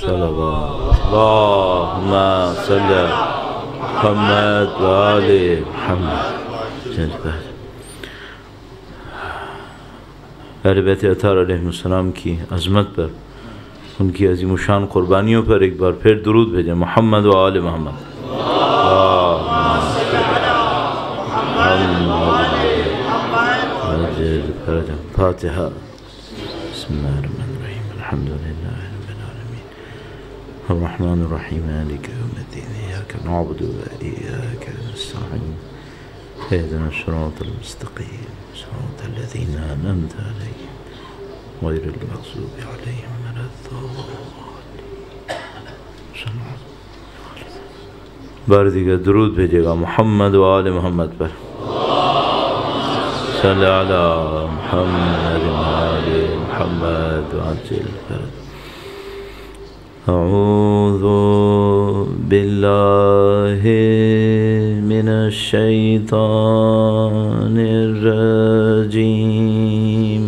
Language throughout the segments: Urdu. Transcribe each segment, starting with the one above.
صلوات اللہم صلی محمد و آل محمد۔ اہل بیت اطہار علیہ السلام کی عظمت پر، ان کی عظیم الشان قربانیوں پر ایک بار پھر درود بھیجیں۔ محمد و آل محمد۔ فاتحہ۔ بسم اللہ الرحمن الرحیم الحمد للہ رب العالمین الرحمن الرحیم مالک یوم الدین ایاک نعبد و ایاک نستعین اهدنا الصراط المستقیم صراط الذین انعمت علیہم غیر المغضوب علیہم ولا الضالین۔ بار دیگر درود بھیجے گا محمد و آل محمد پر۔ صلی علی محمد و آل محمد وعجل فرج۔ اعوذ باللہ من الشیطان الرجیم،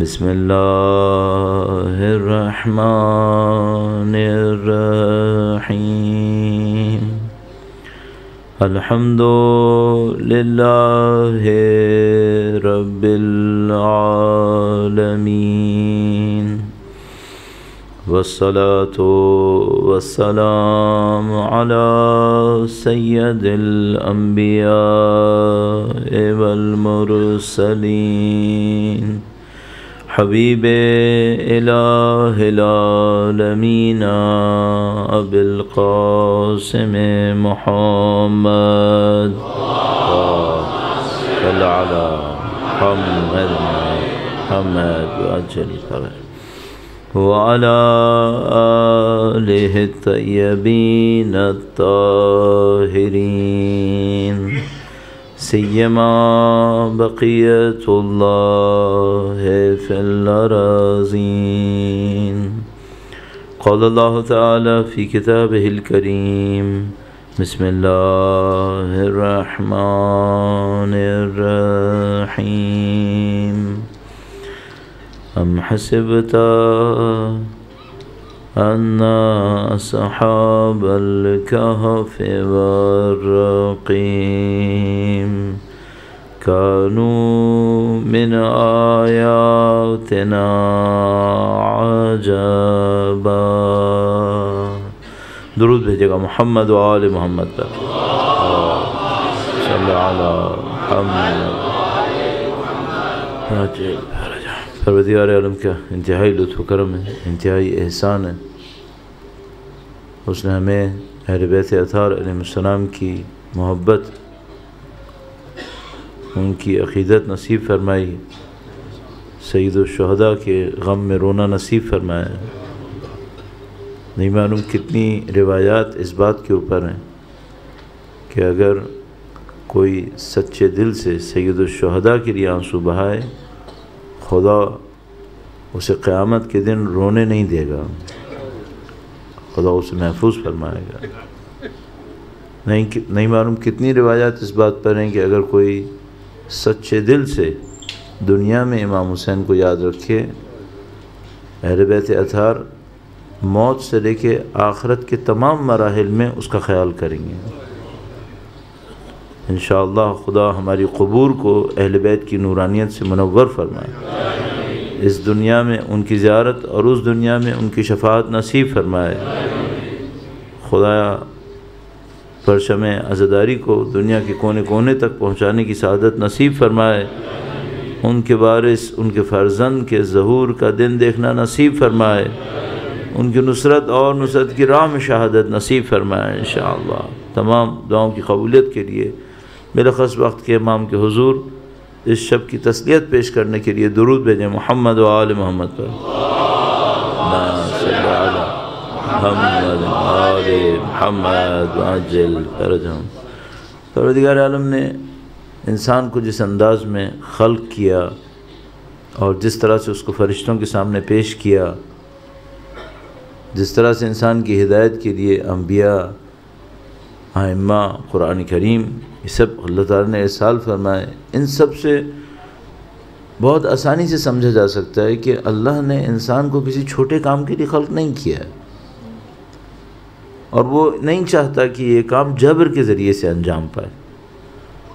بسم اللہ الرحمن الرحیم۔ الحمد للہ رب العالمین، والصلاة والسلام علی سید الانبیاء والمرسلین، حبیب الہ العالمین ابی القاسم محمد صلی علی محمد وعجل فرج، وعلی آلہ الطیبین الطاہرین، سیما بقیت اللہ فی الارضین۔ قال اللہ تعالی فی کتابہ الکریم، بسم اللہ الرحمن الرحیم۔ ام حسبت ان اصحاب الکہف والرقیم کانوا من آیاتنا عجبا۔ درود بھیجے گا محمد و آل محمد پر۔ صلی علی محمد۔ پروردگار عالم کا انتہائی لطف و کرم ہے، انتہائی احسان ہے، اس نے ہمیں اہل بیت اطہار علیہ السلام کی محبت، ان کی عقیدت نصیب فرمائی، سید الشہداء کے غم میں رونا نصیب فرمایا۔ نہیں معلوم کتنی روایات اس بات کے اوپر ہیں کہ اگر کوئی سچے دل سے سید الشہداء کے لیے آنسو بہائے، خدا اسے قیامت کے دن رونے نہیں دے گا، خدا اسے محفوظ فرمائے گا۔ نہیں معلوم کتنی روایات اس بات پر ہیں کہ اگر کوئی سچے دل سے دنیا میں امام حسین کو یاد رکھے، اہل بیت اطہار موت سے لے کے آخرت کے تمام مراحل میں اس کا خیال کریں گے۔ انشاءاللہ خدا ہماری قبور کو اہل بیت کی نورانیت سے منور فرمائے، اس دنیا میں ان کی زیارت اور اس دنیا میں ان کی شفاعت نصیب فرمائے۔ خدا پرچم عزاداری کو دنیا کے کونے کونے تک پہنچانے کی سعادت نصیب فرمائے، ان کے وارث، ان کے فرزند کے ظہور کا دن دیکھنا نصیب فرمائے، ان کی نصرت اور نصرت کی راہ میں شہادت نصیب فرمائے انشاءاللہ۔ تمام دعاؤں کی قبولیت کے لیے بلخص وقت کے امام کے حضور اس شب کی تسلیت پیش کرنے کے لیے درود بھیجیں محمد و آل محمد پر۔ صلی علی محمد و آل محمد وعجل فرجہم۔ پروردگار عالم نے انسان کو جس انداز میں خلق کیا اور جس طرح سے اس کو فرشتوں کے سامنے پیش کیا، جس طرح سے انسان کی ہدایت کے لیے انبیاء، ائمہ، قرآن کریم، یہ سب اللہ تعالیٰ نے ارسال فرمائے، ان سب سے بہت آسانی سے سمجھا جا سکتا ہے کہ اللہ نے انسان کو کسی چھوٹے کام کے لیے خلق نہیں کیا ہے، اور وہ نہیں چاہتا کہ یہ کام جبر کے ذریعے سے انجام پائے۔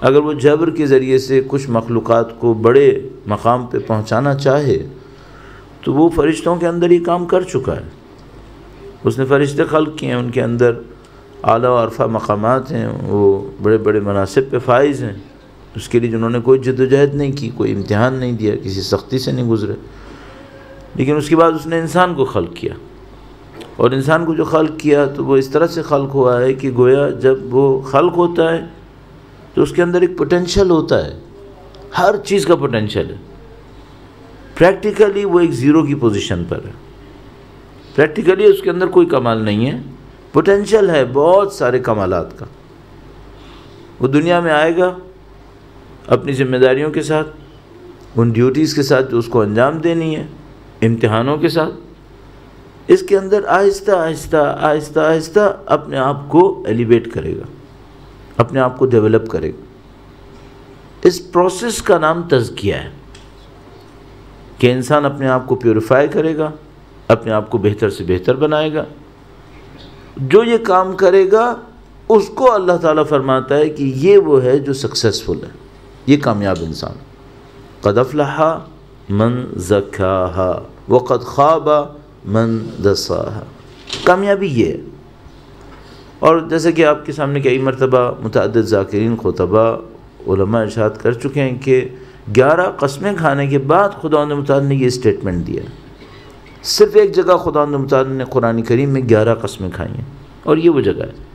اگر وہ جبر کے ذریعے سے کچھ مخلوقات کو بڑے مقام پہ پہنچانا چاہے تو وہ فرشتوں کے اندر ہی کام کر چکا ہے۔ اس نے فرشتے خلق کیے ہیں، ان کے اندر اعلیٰ و عرفہ مقامات ہیں، وہ بڑے بڑے مناصب پہ فائز ہیں، اس کے لیے جنہوں نے کوئی جد و جہد نہیں کی، کوئی امتحان نہیں دیا، کسی سختی سے نہیں گزرے۔ لیکن اس کے بعد اس نے انسان کو خلق کیا، اور انسان کو جو خلق کیا تو وہ اس طرح سے خلق ہوا ہے کہ گویا جب وہ خلق ہوتا ہے تو اس کے اندر ایک پوٹینشل ہوتا ہے، ہر چیز کا پوٹینشل ہے۔ پریکٹیکلی وہ ایک زیرو کی پوزیشن پر ہے، پریکٹیکلی اس کے اندر کوئی کمال نہیں ہے، پوٹینشل ہے بہت سارے کمالات کا۔ وہ دنیا میں آئے گا اپنی ذمہ داریوں کے ساتھ، ان ڈیوٹیز کے ساتھ جو اس کو انجام دینی ہے، امتحانوں کے ساتھ۔ اس کے اندر آہستہ آہستہ آہستہ آہستہ اپنے آپ کو ایلیویٹ کرے گا، اپنے آپ کو ڈیولپ کرے گا۔ اس پروسیس کا نام تزکیہ ہے کہ انسان اپنے آپ کو پیوریفائی کرے گا، اپنے آپ کو بہتر سے بہتر بنائے گا۔ جو یہ کام کرے گا اس کو اللہ تعالیٰ فرماتا ہے کہ یہ وہ ہے جو سکسیسفل ہے، یہ کامیاب انسان۔ قد افلح من زکاہا وقد خاب من دساہا، کامیابی یہ ہے۔ اور جیسے کہ آپ کے سامنے کئی مرتبہ متعدد ذاکرین خطبہ علماء ارشاد کر چکے ہیں کہ 11 قسمیں کھانے کے بعد خداوند متعال نے یہ اسٹیٹمنٹ دیا ہے۔ صرف ایک جگہ خداوند متعال نے قرآن کریم میں 11 قسمیں کھائی ہیں، اور یہ وہ جگہ ہے۔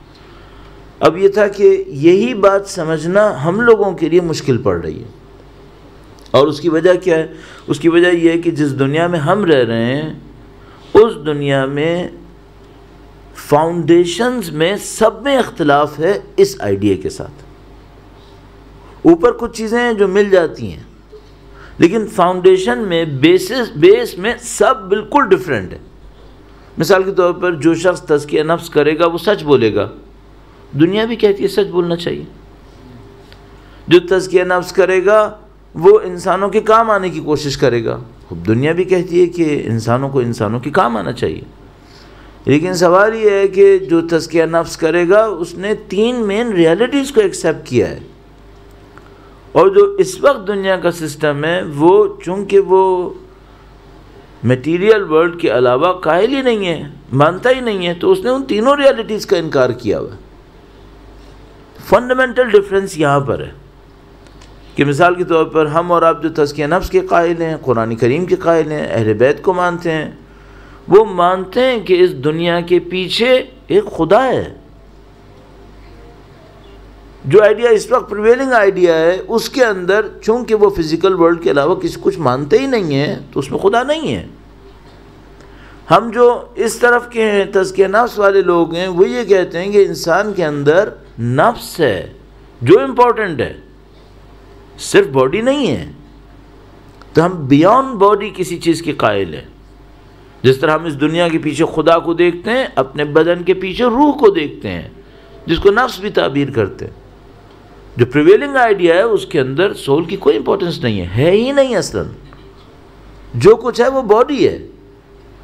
اب یہ تھا کہ یہی بات سمجھنا ہم لوگوں کے لیے مشکل پڑ رہی ہے، اور اس کی وجہ کیا ہے؟ اس کی وجہ یہ ہے کہ جس دنیا میں ہم رہ رہے ہیں اس دنیا میں فاؤنڈیشنز میں سب میں اختلاف ہے اس آئیڈیا کے ساتھ۔ اوپر کچھ چیزیں ہیں جو مل جاتی ہیں، لیکن فاؤنڈیشن میں بیس میں سب بالکل ڈیفرنٹ ہے۔ مثال کے طور پر جو شخص تزکیہ نفس کرے گا وہ سچ بولے گا، دنیا بھی کہتی ہے سچ بولنا چاہیے۔ جو تزکیہ نفس کرے گا وہ انسانوں کے کام آنے کی کوشش کرے گا، دنیا بھی کہتی ہے کہ انسانوں کو انسانوں کے کام آنا چاہیے۔ لیکن سوال یہ ہے کہ جو تزکیہ نفس کرے گا اس نے 3 مین ریالٹیز کو ایکسیپٹ کیا ہے، اور جو اس وقت دنیا کا سسٹم ہے وہ چونکہ وہ میٹیریل ورلڈ کے علاوہ قائل ہی نہیں ہے، مانتا ہی نہیں ہے، تو اس نے ان تینوں ریالٹیز کا انکار کیا ہوا ہے۔ فنڈامنٹل ڈفرینس یہاں پر ہے کہ مثال کے طور پر ہم اور آپ جو تزکیہ نفس کے قائل ہیں، قرآن کریم کے قائل ہیں، اہل بیت کو مانتے ہیں، وہ مانتے ہیں کہ اس دنیا کے پیچھے ایک خدا ہے۔ جو آئیڈیا اس وقت پریویلنگ آئیڈیا ہے اس کے اندر چونکہ وہ فزیکل ورلڈ کے علاوہ کسی کچھ مانتے ہی نہیں ہیں تو اس میں خدا نہیں ہے۔ ہم جو اس طرف کے ہیں تزکیہ نفس والے لوگ ہیں وہ یہ کہتے ہیں کہ انسان کے اندر نفس ہے جو امپورٹنٹ ہے، صرف باڈی نہیں ہے۔ تو ہم بیانڈ باڈی کسی چیز کے قائل ہیں۔ جس طرح ہم اس دنیا کے پیچھے خدا کو دیکھتے ہیں، اپنے بدن کے پیچھے روح کو دیکھتے ہیں جس کو نفس بھی تعبیر کرتے ہیں۔ جو پریویلنگ آئیڈیا ہے اس کے اندر سول کی کوئی امپورٹنس نہیں ہے ہی نہیں اصلاً، جو کچھ ہے وہ باڈی ہے۔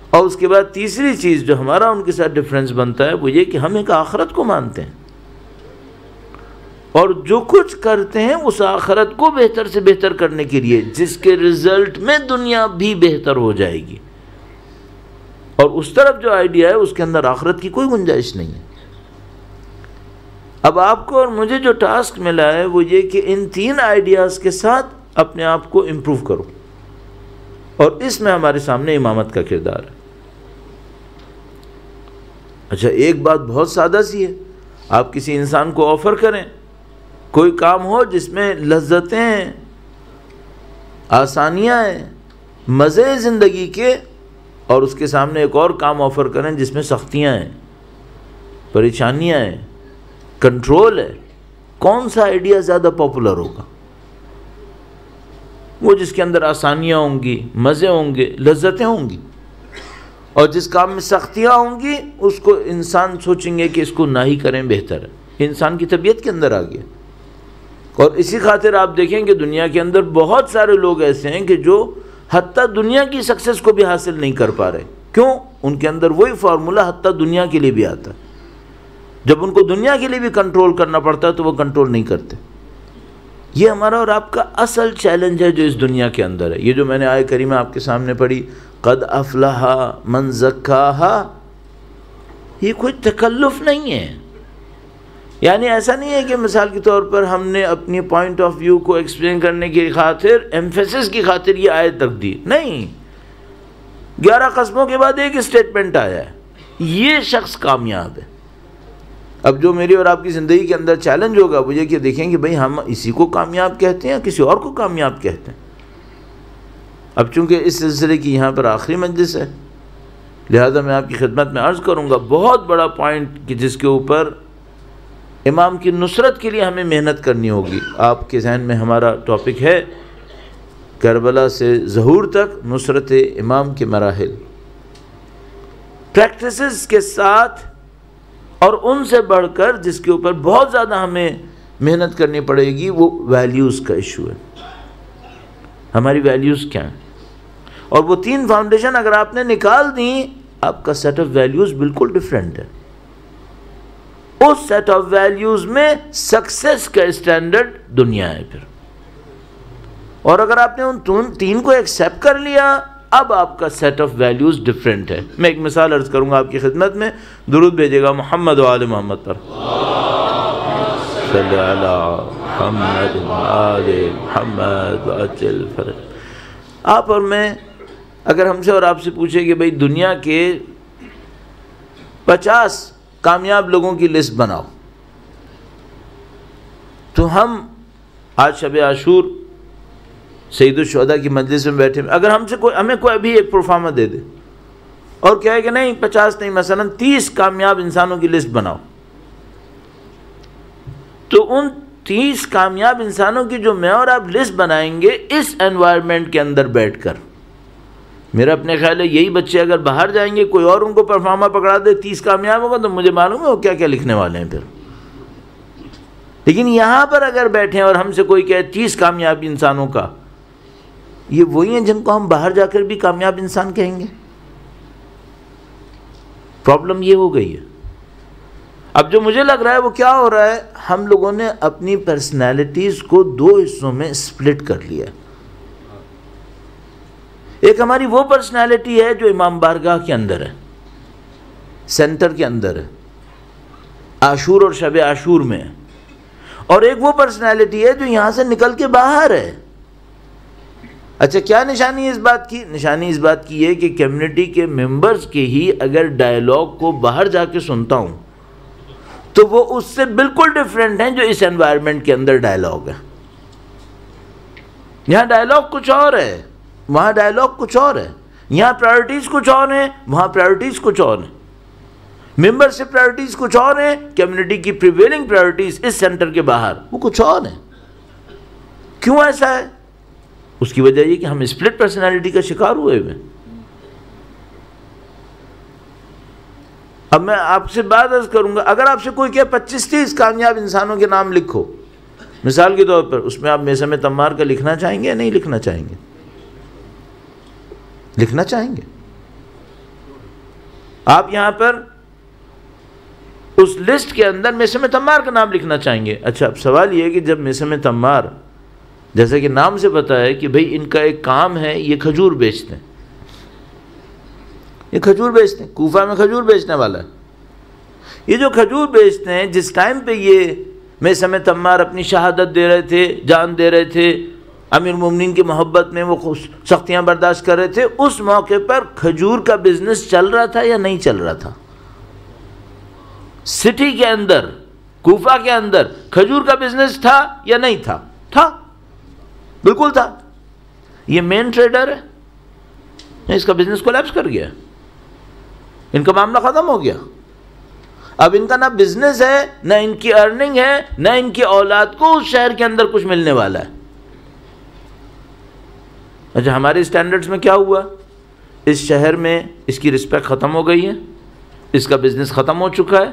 اور اس کے بعد تیسری چیز جو ہمارا ان کے ساتھ ڈفرینس بنتا ہے وہ یہ کہ ہم ایک آخرت کو مانتے ہیں، اور جو کچھ کرتے ہیں اس آخرت کو بہتر سے بہتر کرنے کے لیے جس کے رزلٹ میں دنیا بھی بہتر ہو جائے گی۔ اور اس طرف جو آئیڈیا ہے اس کے اندر آخرت کی کوئی گنجائش نہیں ہے۔ اب آپ کو اور مجھے جو ٹاسک ملا ہے وہ یہ کہ ان 3 آئیڈیاز کے ساتھ اپنے آپ کو امپروو کرو، اور اس میں ہمارے سامنے امامت کا کردار ہے۔ اچھا، ایک بات بہت سادہ سی ہے، آپ کسی انسان کو آفر کریں کوئی کام ہو جس میں لذتیں ہیں، آسانیاں ہیں، مزے زندگی کے، اور اس کے سامنے ایک اور کام آفر کریں جس میں سختیاں ہیں، پریشانیاں ہیں، کنٹرول ہے، کون سا آئیڈیا زیادہ پاپولر ہوگا؟ وہ جس کے اندر آسانیاں ہوں گی، مزے ہوں گے، لذتیں ہوں گی، اور جس کام میں سختیاں ہوں گی اس کو انسان سوچیں گے کہ اس کو نہ ہی کریں بہتر ہے۔ انسان کی طبیعت کے اندر آ گیا، اور اسی خاطر آپ دیکھیں کہ دنیا کے اندر بہت سارے لوگ ایسے ہیں کہ جو حتیٰ دنیا کی سکسیس کو بھی حاصل نہیں کر پا رہے. کیوں؟ ان کے اندر وہی فارمولہ حتیٰ دنیا کے لیے بھی آتا ہے. جب ان کو دنیا کے لیے بھی کنٹرول کرنا پڑتا ہے تو وہ کنٹرول نہیں کرتے. یہ ہمارا اور آپ کا اصل چیلنج ہے جو اس دنیا کے اندر ہے. یہ جو میں نے آیت کریمہ آپ کے سامنے پڑھی، قد افلح من زکاہا، یہ کوئی تکلف نہیں ہے. یعنی ایسا نہیں ہے کہ مثال کے طور پر ہم نے اپنی پوائنٹ آف ویو کو ایکسپلین کرنے کی خاطر، ایمفیسس کی خاطر یہ آیت رکھ دی. نہیں، 11 قسموں کے بعد ایک اسٹیٹمنٹ آیا ہے، یہ شخص کامیاب ہے. اب جو میری اور آپ کی زندگی کے اندر چیلنج ہوگا وہ یہ کہ دیکھیں کہ بھئی ہم اسی کو کامیاب کہتے ہیں یا کسی اور کو کامیاب کہتے ہیں. اب چونکہ اس سلسلے کی یہاں پر آخری مجلس ہے، لہذا میں آپ کی خدمت میں عرض کروں گا بہت بڑا پوائنٹ کہ جس کے اوپر امام کی نصرت کے لیے ہمیں محنت کرنی ہوگی. آپ کے ذہن میں ہمارا ٹاپک ہے کربلا سے ظہور تک نصرت امام کے مراحل. پریکٹسز کے ساتھ اور ان سے بڑھ کر جس کے اوپر بہت زیادہ ہمیں محنت کرنی پڑے گی وہ ویلیوز کا ایشو ہے. ہماری ویلیوز کیا ہیں؟ اور وہ 3 فاؤنڈیشن اگر آپ نے نکال دیں، آپ کا سیٹ آف ویلیوز بالکل ڈیفرنٹ ہے. اس سیٹ آف ویلیوز میں سکسیس کا اسٹینڈرڈ دنیا ہے پھر. اور اگر آپ نے ان 3 کو ایکسیپٹ کر لیا، اب آپ کا سیٹ آف ویلیوز ڈیفرنٹ ہے. میں ایک مثال عرض کروں گا آپ کی خدمت میں. درود بھیجے گا محمد و آل محمد پر. صلی علی محمد و آل محمد وعجل فرج. آپ اور میں اگر ہم سے اور آپ سے پوچھے کہ بھئی دنیا کے 50 کامیاب لوگوں کی لسٹ بناؤ، تو ہم آج شب عاشور سید الشہداء کی مجلس میں بیٹھے، اگر ہمیں کوئی ابھی ایک پروفارما دے دے اور کہے کہ نہیں 50 نہیں، مثلا 30 کامیاب انسانوں کی لسٹ بناؤ، تو ان 30 کامیاب انسانوں کی جو میں اور آپ لسٹ بنائیں گے اس انوائرمنٹ کے اندر بیٹھ کر، میرا اپنے خیال ہے یہی بچے اگر باہر جائیں گے کوئی اور ان کو پرفارما پکڑا دے 30 کامیاب ہوگا تو مجھے معلوم ہے وہ کیا کیا لکھنے والے ہیں پھر. لیکن یہاں پر اگر بیٹھیں اور ہم سے کوئی کہے 30 کامیاب انسانوں کا، یہ وہی ہیں جن کو ہم باہر جا کر بھی کامیاب انسان کہیں گے. پرابلم یہ ہو گئی ہے. اب جو مجھے لگ رہا ہے وہ کیا ہو رہا ہے، ہم لوگوں نے اپنی پرسنالٹیز کو 2 حصوں میں سپلٹ کر لیا. ایک ہماری وہ پرسنالٹی ہے جو امام بارگاہ کے اندر ہے، سینٹر کے اندر ہے، عاشور اور شب عاشور میں ہے. اور ایک وہ پرسنالٹی ہے جو یہاں سے نکل کے باہر ہے. اچھا کیا نشانی ہے اس بات کی؟ نشانی اس بات کی ہے کہ کمیونٹی کے ممبرز کے ہی اگر ڈائیلاگ کو باہر جا کے سنتا ہوں تو وہ اس سے بالکل ڈیفرنٹ ہیں جو اس انوائرمنٹ کے اندر ڈائیلاگ ہے. یہاں ڈائیلاگ کچھ اور ہے، وہاں ڈائیلاگ کچھ اور ہے. یہاں پرائورٹیز کچھ اور ہیں، وہاں پرائورٹیز کچھ اور ہیں. ممبر سے پرائورٹیز کچھ اور ہیں، کمیونٹی کی پریویلنگ پرائورٹیز اس سینٹر کے باہر وہ کچھ اور ہیں. کیوں ایسا ہے؟ اس کی وجہ یہ کہ ہم اسپلٹ پرسنالٹی کا شکار ہوئے ہوئے. اب میں آپ سے بات عرض کروں گا، اگر آپ سے کوئی کہ 25-30 کامیاب انسانوں کے نام لکھو مثال کے طور پر، اس میں آپ میثم تمار کا لکھنا چاہیں گے یا نہیں لکھنا چاہیں گے؟ لکھنا چاہیں گے. آپ یہاں پر اس لسٹ کے اندر میثم تمار کا نام لکھنا چاہیں گے. اچھا اب سوال یہ ہے کہ جب میثم تمار، جیسا کہ نام سے پتا ہے کہ بھئی ان کا ایک کام ہے، یہ کھجور بیچتے ہیں، یہ کھجور بیچتے ہیں، کوفہ میں کھجور بیچنے والا ہے. یہ جو کھجور بیچتے ہیں، جس ٹائم پہ یہ میثم تمار اپنی شہادت دے رہے تھے، جان دے رہے تھے، امیر المومنین کی محبت میں وہ سختیاں برداشت کر رہے تھے، اس موقع پر کھجور کا بزنس چل رہا تھا یا نہیں چل رہا تھا؟ سٹی کے اندر، کوفہ کے اندر کھجور کا بزنس تھا یا نہیں تھا؟ تھا، بالکل تھا. یہ مین ٹریڈر ہے، اس کا بزنس کولیپس کر گیا، ان کا معاملہ ختم ہو گیا. اب ان کا نہ بزنس ہے، نہ ان کی ارننگ ہے، نہ ان کی اولاد کو اس شہر کے اندر کچھ ملنے والا ہے. اچھا ہمارے اسٹینڈرڈز میں کیا ہوا؟ اس شہر میں اس کی رسپیکٹ ختم ہو گئی ہے، اس کا بزنس ختم ہو چکا ہے،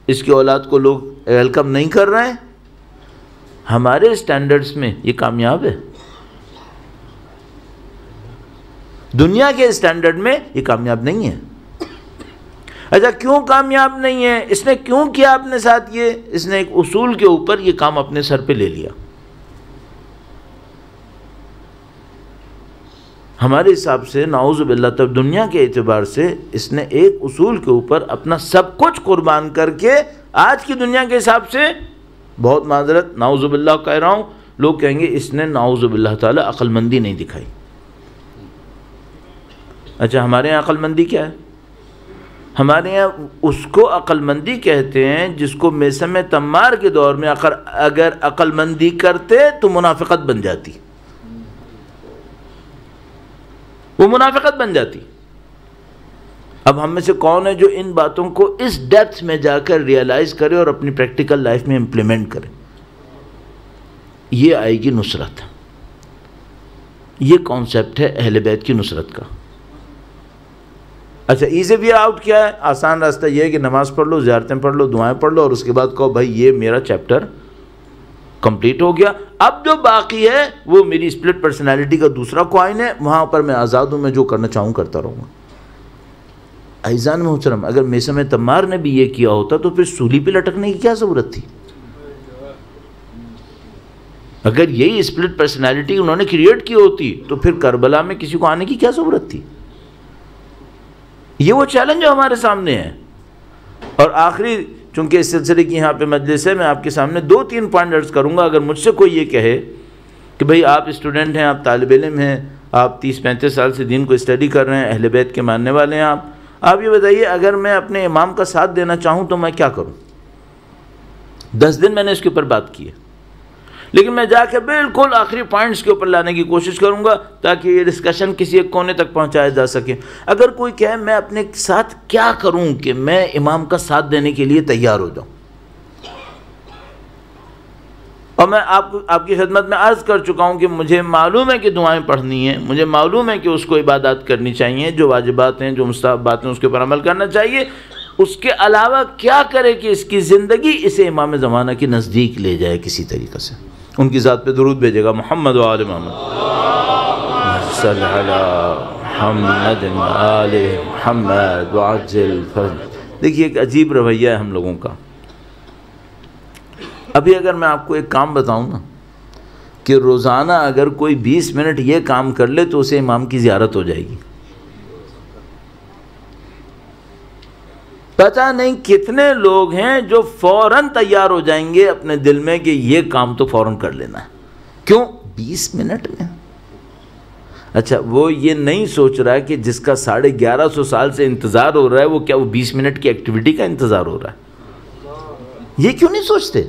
اس کی اولاد کو لوگ ویلکم نہیں کر رہے ہیں. ہمارے اسٹینڈرڈز میں یہ کامیاب ہے؟ دنیا کے اسٹینڈرڈ میں یہ کامیاب نہیں ہے۔ اچھا کیوں کامیاب نہیں ہے؟ اس نے کیوں کیا اپنے ساتھ یہ؟ اس نے ایک اصول کے اوپر یہ کام اپنے سر پہ لے لیا۔ ہمارے حساب سے نعوذ باللہ تب دنیا کے اعتبار سے اس نے ایک اصول کے اوپر اپنا سب کچھ قربان کر کے آج کی دنیا کے حساب سے، بہت معذرت نعوذ باللہ کہہ رہا ہوں، لوگ کہیں گے اس نے نعوذ باللہ تعالی عقل مندی نہیں دکھائی۔ اچھا ہمارے یہاں عقل مندی کیا ہے؟ ہمارے یہاں اس کو عقل مندی کہتے ہیں جس کو میثم تمار کے دور میں اگر عقل مندی کرتے تو منافقت بن جاتی، وہ منافقت بن جاتی۔ اب ہم میں سے کون ہے جو ان باتوں کو اس ڈیپتھ میں جا کر ریئلائز کرے اور اپنی پریکٹیکل لائف میں امپلیمنٹ کرے؟ یہ آئے گی نصرت۔ یہ کانسیپٹ ہے اہل بیت کی نصرت کا۔ اچھا ایزی وے آؤٹ کیا ہے؟ آسان راستہ یہ ہے کہ نماز پڑھ لو، زیارتیں پڑھ لو، دعائیں پڑھ لو، اور اس کے بعد کہو بھائی یہ میرا چیپٹر کمپلیٹ ہو گیا، اب جو باقی ہے وہ میری اسپلٹ پرسنالٹی کا دوسرا کوائن ہے، وہاں پر میں آزاد ہوں، میں جو کرنا چاہوں کرتا رہوں گا۔ عزیزان محترم، اگر میثم تمار نے بھی یہ کیا ہوتا تو پھر سولی پہ لٹکنے کی کیا ضرورت تھی؟ اگر یہی اسپلٹ پرسنالٹی انہوں نے کریٹ کی ہوتی تو پھر کربلا میں کسی کو آنے کی کیا ضرورت تھی؟ یہ وہ چیلنج جو ہمارے سامنے ہے۔ اور آخری، چونکہ اس سلسلے کی یہاں پہ مجلس ہے، میں آپ کے سامنے 2-3 پوائنٹ عرض کروں گا۔ اگر مجھ سے کوئی یہ کہے کہ بھئی آپ اسٹوڈنٹ ہیں، آپ طالب علم ہیں، آپ 30-35 سال سے دین کو اسٹڈی کر رہے ہیں، اہل بیت کے ماننے والے ہیں، آپ یہ بتائیے اگر میں اپنے امام کا ساتھ دینا چاہوں تو میں کیا کروں؟ 10 دن میں نے اس کے اوپر بات کی ہے، لیکن میں جا کے بالکل آخری پوائنٹس کے اوپر لانے کی کوشش کروں گا تاکہ یہ ڈسکشن کسی ایک کونے تک پہنچایا جا سکے۔ اگر کوئی کہے میں اپنے ساتھ کیا کروں کہ میں امام کا ساتھ دینے کے لیے تیار ہو جاؤں، اور میں آپ کی خدمت میں عرض کر چکا ہوں کہ مجھے معلوم ہے کہ دعائیں پڑھنی ہیں، مجھے معلوم ہے کہ اس کو عبادات کرنی چاہیے، جو واجبات ہیں، جو مستحبات ہیں، اس کے اوپر عمل کرنا چاہیے، اس کے علاوہ کیا کرے کہ اس کی زندگی اسے امام زمانہ کے نزدیک لے جائے کسی طریقے سے۔ ان کی ذات پہ درود بھیجے گا، محمد و آل محمد صلی علی محمد و آل محمد وعجل فرج۔ دیکھیے ایک عجیب رویہ ہے ہم لوگوں کا۔ ابھی اگر میں آپ کو ایک کام بتاؤں نا کہ روزانہ اگر کوئی 20 منٹ یہ کام کر لے تو اسے امام کی زیارت ہو جائے گی، پتہ نہیں کتنے لوگ ہیں جو فوراً تیار ہو جائیں گے اپنے دل میں کہ یہ کام تو فوراً کر لینا ہے۔ کیوں؟ 20 منٹ میں۔ اچھا وہ یہ نہیں سوچ رہا ہے کہ جس کا 1150 سال سے انتظار ہو رہا ہے وہ کیا وہ 20 منٹ کی ایکٹیویٹی کا انتظار ہو رہا ہے؟ یہ کیوں نہیں سوچتے؟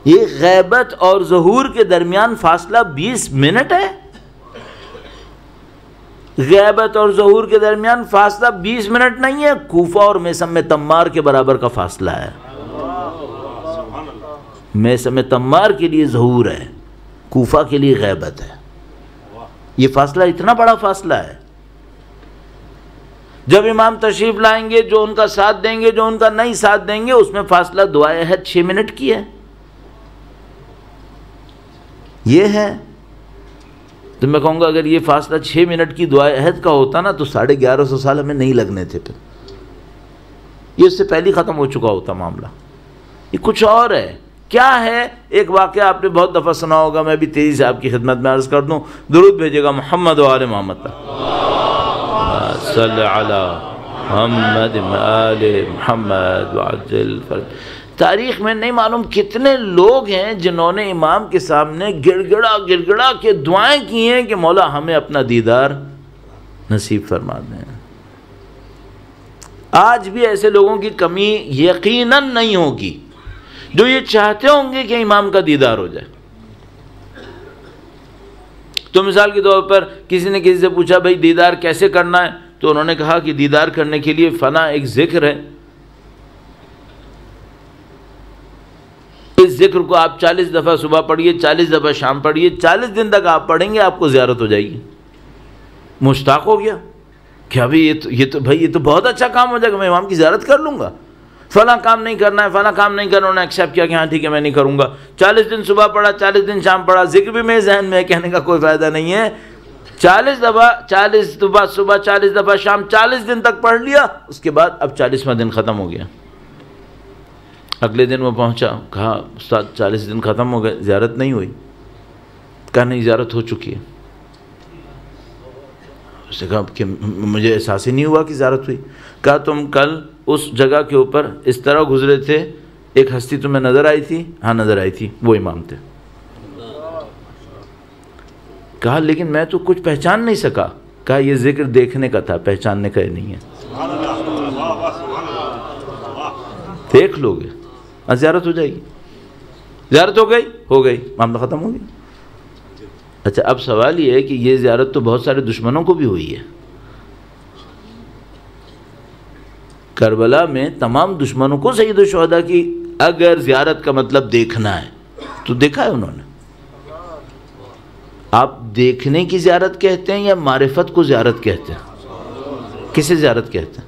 یہ غیبت اور ظہور کے درمیان فاصلہ 20 منٹ ہے۔ غیبت اور ظہور کے درمیان فاصلہ 20 منٹ نہیں ہے، کوفہ اور میثم تمار کے برابر کا فاصلہ ہے۔ میثم تمار کے لیے ظہور ہے، کوفہ کے لیے غیبت ہے۔ یہ فاصلہ اتنا بڑا فاصلہ ہے۔ جب امام تشریف لائیں گے، جو ان کا ساتھ دیں گے، جو ان کا نہیں ساتھ دیں گے، اس میں فاصلہ دعائے عہد 6 منٹ کی ہے۔ یہ ہے تو میں کہوں گا اگر یہ فاصلہ 6 منٹ کی دعائے عہد کا ہوتا نا تو 1150 سال ہمیں نہیں لگنے تھے، پھر یہ اس سے پہلے ختم ہو چکا ہوتا معاملہ۔ یہ کچھ اور ہے۔ کیا ہے؟ ایک واقعہ آپ نے بہت دفعہ سنا ہوگا، میں بھی تیزی سے آپ کی خدمت میں عرض کر دوں۔ درود بھیجے گا محمد و آل محمد صلی علی محمد و آل محمد وعجل فرج۔ تاریخ میں نہیں معلوم کتنے لوگ ہیں جنہوں نے امام کے سامنے گڑ گڑا کے دعائیں کی ہیں کہ مولا ہمیں اپنا دیدار نصیب فرما دیں۔ آج بھی ایسے لوگوں کی کمی یقیناً نہیں ہوگی جو یہ چاہتے ہوں گے کہ امام کا دیدار ہو جائے۔ تو مثال کے طور پر کسی نے کسی سے پوچھا بھائی دیدار کیسے کرنا ہے، تو انہوں نے کہا کہ دیدار کرنے کے لیے فنا ایک ذکر ہے، اس ذکر کو آپ 40 دفعہ صبح پڑھیے، 40 دفعہ شام پڑھیے، 40 دن تک آپ پڑھیں گے، آپ کو زیارت ہو جائے گی۔ مشتاق ہو گیا کہ ابھی یہ تو بھائی یہ تو بہت اچھا کام ہو جائے گا، میں امام کی زیارت کر لوں گا۔ فلاں کام نہیں کرنا ہے، فلاں کام نہیں کرنا، انہوں نے ایکسیپٹ کیا کہ ہاں ٹھیک ہے میں نہیں کروں گا. 40 دن صبح پڑھا، 40 دن شام پڑھا، ذکر بھی میرے ذہن میں ہے، کہنے کا کوئی فائدہ نہیں ہے. 40 دفعہ 40 دفعہ صبح 40 دفعہ شام 40 دن تک پڑھ لیا. اس کے بعد اب 40واں دن ختم ہو گیا. اگلے دن وہ پہنچا، کہا استاد 40 دن ختم ہو گئے، زیارت نہیں ہوئی. کہا نہیں زیارت ہو چکی ہے. اس نے کہا کہ مجھے احساس ہی نہیں ہوا کہ زیارت ہوئی. کہا تم کل اس جگہ کے اوپر اس طرح گزرے تھے، ایک ہستی تمہیں نظر آئی تھی؟ ہاں نظر آئی تھی، وہ امام تھے. کہا لیکن میں تو کچھ پہچان نہیں سکا. کہا یہ ذکر دیکھنے کا تھا، پہچاننے کا نہیں ہے. دیکھ لو گے زیارت ہو جائے گی. زیارت ہو گئی معاملہ ختم ہو گیا. اچھا اب سوال یہ ہے کہ یہ زیارت تو بہت سارے دشمنوں کو بھی ہوئی ہے. کربلا میں تمام دشمنوں کو سید الشہداء کی اگر زیارت کا مطلب دیکھنا ہے تو دیکھا ہے انہوں نے. آپ دیکھنے کی زیارت کہتے ہیں یا معرفت کو زیارت کہتے ہیں؟ کسے زیارت کہتے ہیں؟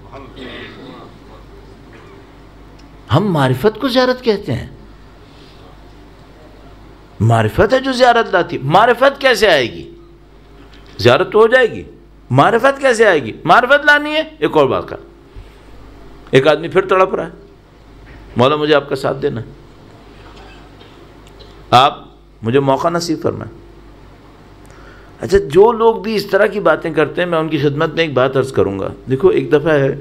ہم معرفت کو زیارت کہتے ہیں. معرفت ہے جو زیارت لاتی. معرفت کیسے آئے گی؟ زیارت تو ہو جائے گی، معرفت کیسے آئے گی؟ معرفت لانی ہے. ایک اور بات کا، ایک آدمی پھر تڑپ رہا ہے، مولا مجھے آپ کا ساتھ دینا، آپ مجھے موقع نصیب فرمائیں. اچھا جو لوگ بھی اس طرح کی باتیں کرتے ہیں میں ان کی خدمت میں ایک بات عرض کروں گا. دیکھو ایک دفعہ ہے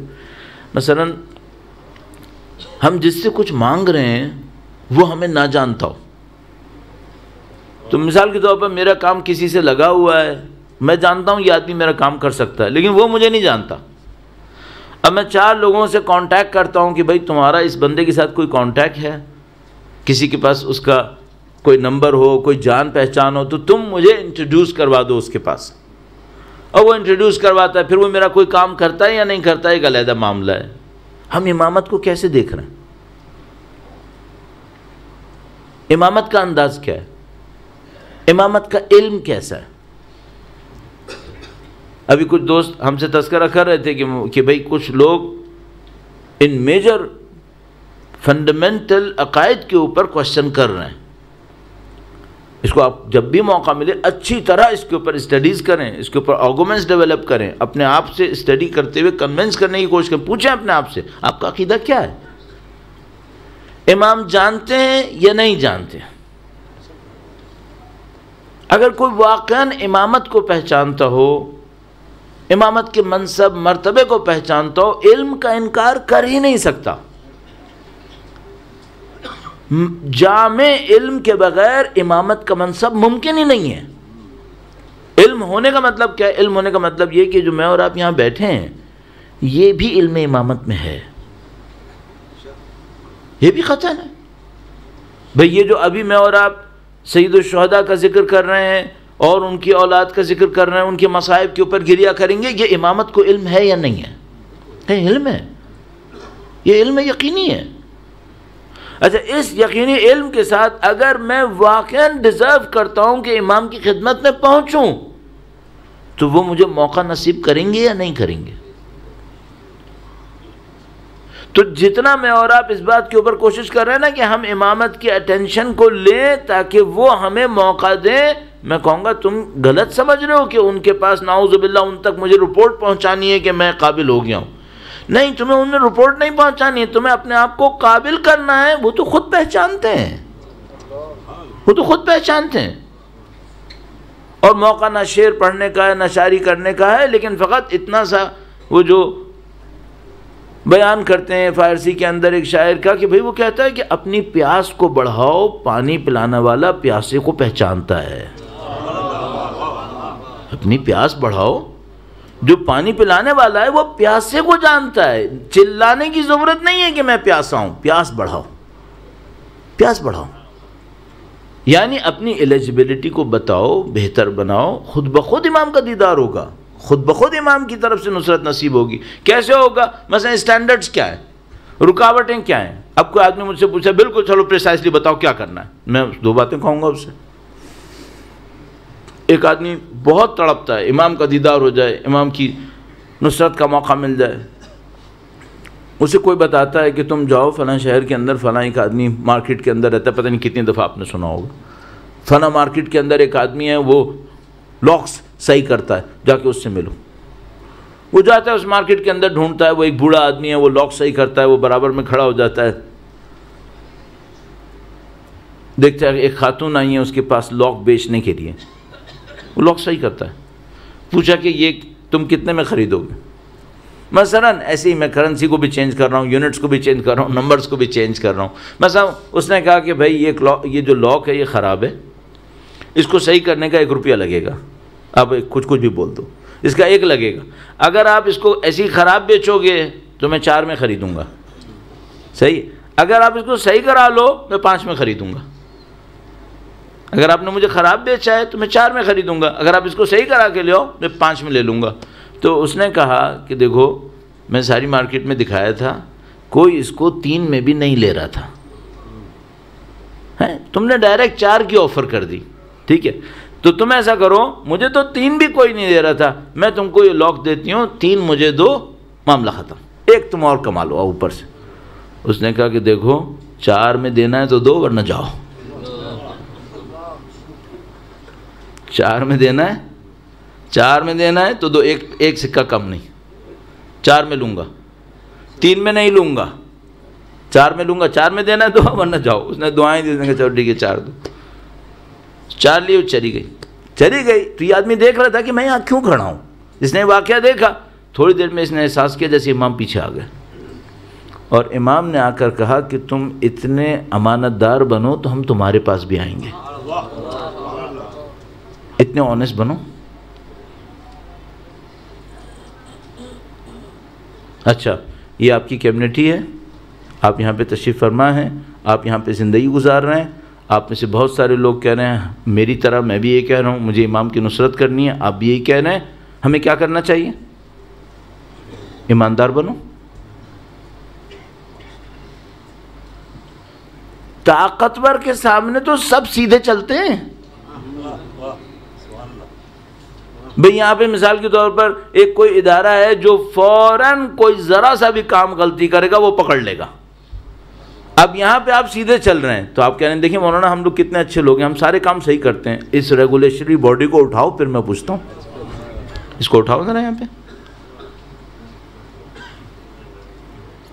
مثلا ہم جس سے کچھ مانگ رہے ہیں وہ ہمیں نہ جانتا ہو. تو مثال کے طور پر میرا کام کسی سے لگا ہوا ہے، میں جانتا ہوں یہ آدمی میرا کام کر سکتا ہے، لیکن وہ مجھے نہیں جانتا. اب میں 4 لوگوں سے کانٹیکٹ کرتا ہوں کہ بھائی تمہارا اس بندے کے ساتھ کوئی کانٹیکٹ ہے، کسی کے پاس اس کا کوئی نمبر ہو، کوئی جان پہچان ہو، تو تم مجھے انٹروڈیوس کروا دو اس کے پاس. اور وہ انٹروڈیوس کرواتا ہے، پھر وہ میرا کوئی کام کرتا ہے یا نہیں کرتا ہے ایک علیحدہ معاملہ ہے. ہم امامت کو کیسے دیکھ رہے ہیں؟ امامت کا انداز کیا ہے؟ امامت کا علم کیسا ہے؟ ابھی کچھ دوست ہم سے تذکرہ کر رہے تھے کہ بھئی کچھ لوگ ان میجر فنڈامنٹل عقائد کے اوپر کوشچن کر رہے ہیں. اس کو آپ جب بھی موقع ملے اچھی طرح اس کے اوپر اسٹڈیز کریں، اس کے اوپر آرگومنٹس ڈیولپ کریں، اپنے آپ سے اسٹڈی کرتے ہوئے کنونس کرنے کی کوشش کریں. پوچھیں اپنے آپ سے آپ کا عقیدہ کیا ہے؟ امام جانتے ہیں یا نہیں جانتے؟ اگر کوئی واقعاً امامت کو پہچانتا ہو، امامت کے منصب مرتبے کو پہچانتا ہو، علم کا انکار کر ہی نہیں سکتا. جامع علم کے بغیر امامت کا منصب ممکن ہی نہیں ہے. علم ہونے کا مطلب کیا ہے؟ علم ہونے کا مطلب یہ کہ جو میں اور آپ یہاں بیٹھے ہیں یہ بھی علم امامت میں ہے، یہ بھی قطعاً ہے. بھئی یہ جو ابھی میں اور آپ سید الشہداء کا ذکر کر رہے ہیں اور ان کی اولاد کا ذکر کر رہے ہیں، ان کے مصائب کے اوپر گریہ کریں گے، یہ امامت کو علم ہے یا نہیں ہے؟ علم ہے، یہ علم یقینی ہے. اچھا اس یقینی علم کے ساتھ اگر میں واقعاً ڈیزرو کرتا ہوں کہ امام کی خدمت میں پہنچوں تو وہ مجھے موقع نصیب کریں گے یا نہیں کریں گے؟ تو جتنا میں اور آپ اس بات کے اوپر کوشش کر رہے ہیں نا کہ ہم امامت کی اٹینشن کو لیں تاکہ وہ ہمیں موقع دیں، میں کہوں گا تم غلط سمجھ رہے ہو کہ ان کے پاس نعوذ باللہ ان تک مجھے رپورٹ پہنچانی ہے کہ میں قابل ہو گیا ہوں. نہیں، تمہیں انہیں رپورٹ نہیں پہنچانی ہے، تمہیں اپنے آپ کو قابل کرنا ہے. وہ تو خود پہچانتے ہیں، وہ تو خود پہچانتے ہیں. اور موقع نہ شعر پڑھنے کا ہے نہ شاعری کرنے کا ہے، لیکن فقط اتنا سا وہ جو بیان کرتے ہیں فارسی کے اندر ایک شاعر کا کہ بھئی وہ کہتا ہے کہ اپنی پیاس کو بڑھاؤ، پانی پلانا والا پیاسے کو پہچانتا ہے. اپنی پیاس بڑھاؤ، جو پانی پلانے والا ہے وہ پیاسے کو جانتا ہے. چلانے کی ضرورت نہیں ہے کہ میں پیاسا ہوں. پیاس بڑھاؤ، پیاس بڑھاؤ، یعنی اپنی ایلیجبلٹی کو بتاؤ، بہتر بناؤ. خود بخود امام کا دیدار ہوگا، خود بخود امام کی طرف سے نصرت نصیب ہوگی. کیسے ہوگا؟ مثلا اسٹینڈرڈز کیا ہیں، رکاوٹیں کیا ہیں. اب کوئی آدمی مجھ سے پوچھا بالکل چلو پریسائزلی بتاؤ کیا کرنا ہے، میں 2 باتیں کہوں گا اس سے. ایک آدمی بہت تڑپتا ہے امام کا دیدار ہو جائے، امام کی نصرت کا موقع مل جائے. اسے کوئی بتاتا ہے کہ تم جاؤ فلاں شہر کے اندر، فلاں ایک آدمی مارکیٹ کے اندر رہتا ہے، پتہ نہیں کتنی دفعہ آپ نے سنا ہوگا، فلاں مارکیٹ کے اندر ایک آدمی ہے وہ لاکس صحیح کرتا ہے، جا کے اس سے ملو۔ وہ جاتا ہے اس مارکیٹ کے اندر، ڈھونڈتا ہے وہ ایک بوڑھا آدمی ہے وہ لاک صحیح کرتا ہے، وہ برابر میں کھڑا ہو جاتا ہے، دیکھتا ہے ایک خاتون آئی ہے اس کے پاس لاک بیچنے کے لیے، وہ لاک صحیح کرتا ہے، پوچھا کہ یہ تم کتنے میں خریدو گے؟ مثلاً ایسے ہی میں کرنسی کو بھی چینج کر رہا ہوں، یونٹس کو بھی چینج کر رہا ہوں، نمبرز کو بھی چینج کر رہا ہوں، مثلا اس نے کہا کہ بھائی یہ جو لاک ہے یہ خراب ہے، اس کو صحیح کرنے کا 1 روپیہ لگے گا، آپ کچھ بھی بول دو، اس کا 1 لگے گا، اگر آپ اس کو ایسی خراب بیچو گے تو میں 4 میں خریدوں گا، صحیح، اگر آپ اس کو صحیح کرا لو میں 5 میں خریدوں گا، اگر آپ نے مجھے خراب بیچا ہے تو میں 4 میں خریدوں گا، اگر آپ اس کو صحیح کرا کے لے آؤ میں 5 میں لے لوں گا۔ تو اس نے کہا کہ دیکھو میں ساری مارکیٹ میں دکھایا تھا، کوئی اس کو 3 میں بھی نہیں لے رہا تھا، تم نے ڈائریکٹ 4 کی آفر کر دی، ٹھیک ہے، تو تم ایسا کرو، مجھے تو 3 بھی کوئی نہیں دے رہا تھا، میں تم کو یہ لاک دیتی ہوں، 3 مجھے دو، معاملہ ختم، 1 تم اور کما لو اوپر سے۔ اس نے کہا کہ دیکھو 4 میں دینا ہے تو دو ورنہ جاؤ، 4 میں دینا ہے، 4 میں دینا ہے تو دو، ایک سکہ کم نہیں، 4 میں لوں گا، 3 میں نہیں لوں گا، 4 میں لوں گا، 4 میں دینا ہے تو ورنہ جاؤ۔ اس نے دعائیں دی، چلو ٹھیک ہے 4 دو، 4 لیے، چلی گئی۔ تو یہ آدمی دیکھ رہا تھا کہ میں یہاں کیوں کھڑا ہوں، جس نے واقعہ دیکھا تھوڑی دیر میں اس نے احساس کیا جیسے امام پیچھے آ گئے، اور امام نے آ کر کہا کہ تم اتنے امانت دار بنو تو ہم تمہارے پاس بھی آئیں گے، اتنے آنیسٹ بنو۔ اچھا یہ آپ کی کمیونٹی ہے، آپ یہاں پہ تشریف فرما ہیں، آپ یہاں پہ زندگی گزار رہے ہیں، آپ میں سے بہت سارے لوگ کہہ رہے ہیں میری طرح میں بھی یہ کہہ رہا ہوں مجھے امام کی نصرت کرنی ہے، آپ بھی یہی کہہ رہے ہیں، ہمیں کیا کرنا چاہیے؟ ایماندار بنو۔ طاقتور کے سامنے تو سب سیدھے چلتے ہیں بھئی، یہاں پہ مثال کے طور پر ایک کوئی ادارہ ہے جو فوراً کوئی ذرا سا بھی کام غلطی کرے گا وہ پکڑ لے گا، اب یہاں پہ آپ سیدھے چل رہے ہیں تو آپ کہہ رہے ہیں دیکھیں مولانا ہم لوگ کتنے اچھے لوگ ہیں، ہم سارے کام صحیح کرتے ہیں، اس ریگولیشنری باڈی کو اٹھاؤ، پھر میں پوچھتا ہوں اس کو اٹھاؤ ذرا یہاں پہ۔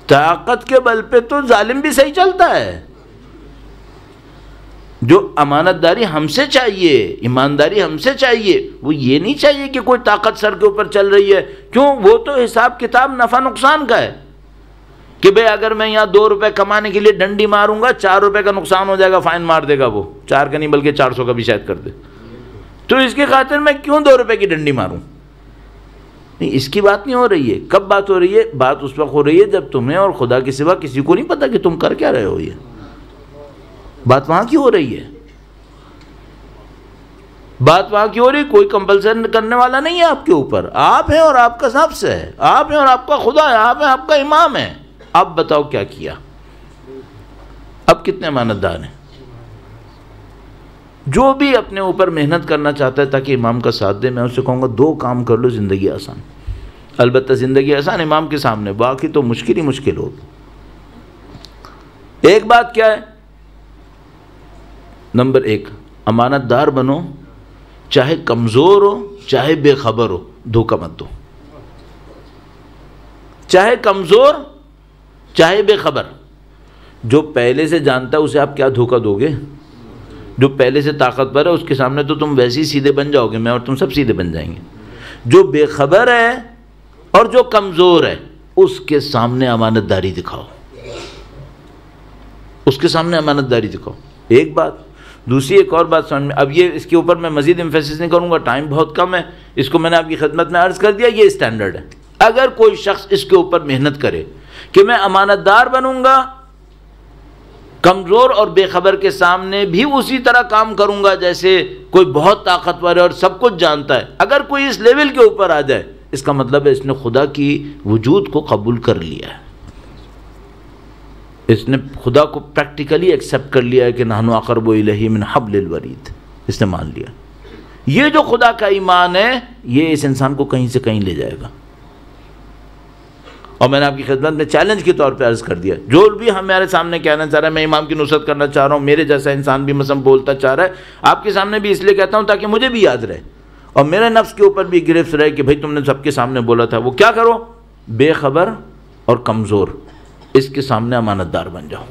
طاقت کے بل پہ تو ظالم بھی صحیح چلتا ہے، جو امانت داری ہم سے چاہیے، ایمانداری ہم سے چاہیے، وہ یہ نہیں چاہیے کہ کوئی طاقت سر کے اوپر چل رہی ہے، کیوں؟ وہ تو حساب کتاب نفع نقصان کا ہے کہ بھئی اگر میں یہاں 2 روپے کمانے کے لیے ڈنڈی ماروں گا 4 روپے کا نقصان ہو جائے گا، فائن مار دے گا، وہ 4 کا نہیں بلکہ 400 کا بھی شاید کر دے، تو اس کی خاطر میں کیوں 2 روپے کی ڈنڈی ماروں؟ نہیں، اس کی بات نہیں ہو رہی ہے۔ کب بات ہو رہی ہے؟ بات اس وقت ہو رہی ہے جب تمہیں اور خدا کے سوا کسی کو نہیں پتا کہ تم کر کیا رہے ہو، یہ بات وہاں کی ہو رہی ہے، بات وہاں کی ہو رہی ہے، کوئی کمپلسن کرنے والا نہیں ہے آپ کے اوپر، آپ ہیں اور آپ کا نفس ہے، آپ ہیں اور آپ کا خدا ہے، آپ ہیں آپ کا امام ہے، آپ بتاؤ کیا کیا، اب کتنے امانت دار ہیں؟ جو بھی اپنے اوپر محنت کرنا چاہتا ہے تاکہ امام کا ساتھ دے، میں اسے کہوں گا 2 کام کر لو، زندگی آسان، البتہ زندگی آسان امام کے سامنے، باقی تو مشکل ہی مشکل ہوگی۔ ایک بات کیا ہے؟ نمبر 1 امانت دار بنو، چاہے کمزور ہو چاہے بے خبر ہو، دھوکہ مت دو، چاہے کمزور چاہے بے خبر، جو پہلے سے جانتا ہے اسے آپ کیا دھوکہ دو گے؟ جو پہلے سے طاقتور ہے اس کے سامنے تو تم ویسے ہی سیدھے بن جاؤ گے، میں اور تم سب سیدھے بن جائیں گے۔ جو بے خبر ہے اور جو کمزور ہے اس کے سامنے امانت داری دکھاؤ، اس کے سامنے امانت داری دکھاؤ۔ ایک بات، دوسری ایک اور بات سمجھ میں، اب یہ اس کے اوپر میں مزید ایمفیسس نہیں کروں گا، ٹائم بہت کم ہے، اس کو میں نے آپ کی خدمت میں عرض کر دیا، یہ اسٹینڈرڈ ہے۔ اگر کوئی شخص اس کے اوپر محنت کرے کہ میں امانت دار بنوں گا، کمزور اور بے خبر کے سامنے بھی اسی طرح کام کروں گا جیسے کوئی بہت طاقتور ہے اور سب کچھ جانتا ہے، اگر کوئی اس لیول کے اوپر آ جائے اس کا مطلب ہے اس نے خدا کی وجود کو قبول کر لیا ہے، اس نے خدا کو پریکٹیکلی ایکسیپٹ کر لیا ہے کہ نحن اقرب الیہ من حبل الورید، اس نے مان لیا۔ یہ جو خدا کا ایمان ہے یہ اس انسان کو کہیں سے کہیں لے جائے گا۔ اور میں نے آپ کی خدمت میں چیلنج کے طور پہ عرض کر دیا، جو بھی ہمارے سامنے کہنا چاہ رہا ہے میں امام کی نصرت کرنا چاہ رہا ہوں، میرے جیسا انسان بھی مثلا بولتا چاہ رہا ہے، آپ کے سامنے بھی اس لیے کہتا ہوں تاکہ مجھے بھی یاد رہے اور میرے نفس کے اوپر بھی گرفت رہے کہ بھائی تم نے سب کے سامنے بولا تھا۔ وہ کیا کرو؟ بے خبر اور کمزور اس کے سامنے امانت دار بن جاؤ۔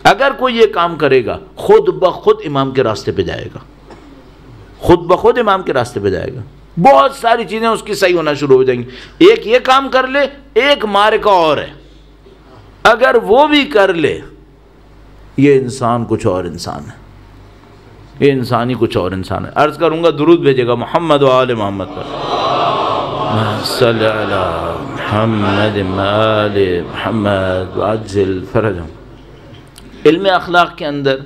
اگر کوئی یہ کام کرے گا خود بخود امام کے راستے پہ جائے گا، خود بخود امام کے راستے پہ جائے گا، بہت ساری چیزیں اس کی صحیح ہونا شروع ہو جائیں گی۔ ایک یہ کام کر لے، ایک مارکہ اور ہے، اگر وہ بھی کر لے یہ انسان کچھ اور انسان ہے، یہ انسان ہی کچھ اور انسان ہے۔ عرض کروں گا درود بھیجے گا محمد و آل محمد پر، صلی علی محمد و آل محمد وعجل فرجہم۔ علم اخلاق کے اندر،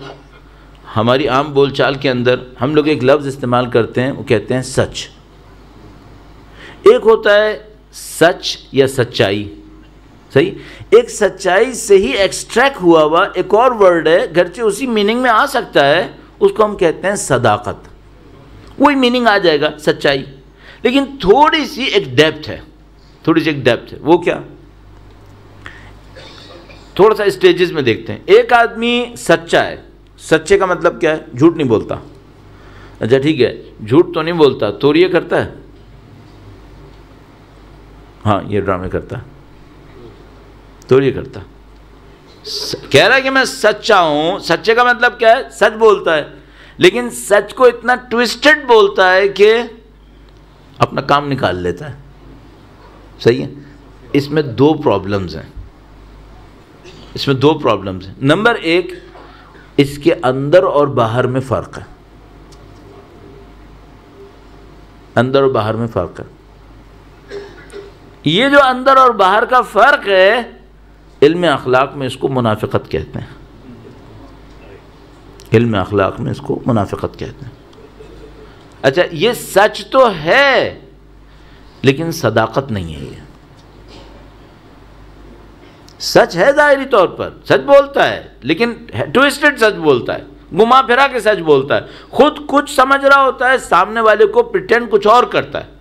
ہماری عام بول چال کے اندر ہم لوگ ایک لفظ استعمال کرتے ہیں، وہ کہتے ہیں سچ۔ ایک ہوتا ہے سچ یا سچائی، صحیح؟ ایک سچائی سے ہی ایکسٹریکٹ ہوا ایک اور ورڈ ہے، گرچہ اسی میننگ میں آ سکتا ہے، اس کو ہم کہتے ہیں صداقت۔ وہی میننگ آ جائے گا سچائی، لیکن تھوڑی سی ایک ڈیپتھ ہے، تھوڑی سی ایک ڈیپتھ ہے۔ وہ کیا؟ تھوڑا سا اسٹیجز میں دیکھتے ہیں۔ ایک آدمی سچا ہے، سچے کا مطلب کیا ہے؟ جھوٹ نہیں بولتا۔ اچھا ٹھیک ہے، جھوٹ تو نہیں بولتا، تو یہ کرتا ہے، ہاں یہ ڈرامے کرتا ہے، تو یہ کرتا ہے، کہہ رہا ہے کہ میں سچا ہوں۔ سچے کا مطلب کیا ہے؟ سچ بولتا ہے، لیکن سچ کو اتنا ٹویسٹڈ بولتا ہے کہ اپنا کام نکال لیتا ہے، صحیح ہے؟ اس میں دو پرابلمز ہیں، اس میں دو پرابلمز ہیں۔ نمبر ایک، اس کے اندر اور باہر میں فرق ہے، اندر اور باہر میں فرق ہے۔ یہ جو اندر اور باہر کا فرق ہے، علم اخلاق میں اس کو منافقت کہتے ہیں، علم اخلاق میں اس کو منافقت کہتے ہیں۔ اچھا یہ سچ تو ہے لیکن صداقت نہیں ہے، یہ سچ ہے ظاہری طور پر، سچ بولتا ہے لیکن ٹویسٹڈ سچ بولتا ہے، گما پھرا کے سچ بولتا ہے، خود کچھ سمجھ رہا ہوتا ہے، سامنے والے کو پریٹینڈ کچھ اور کرتا ہے۔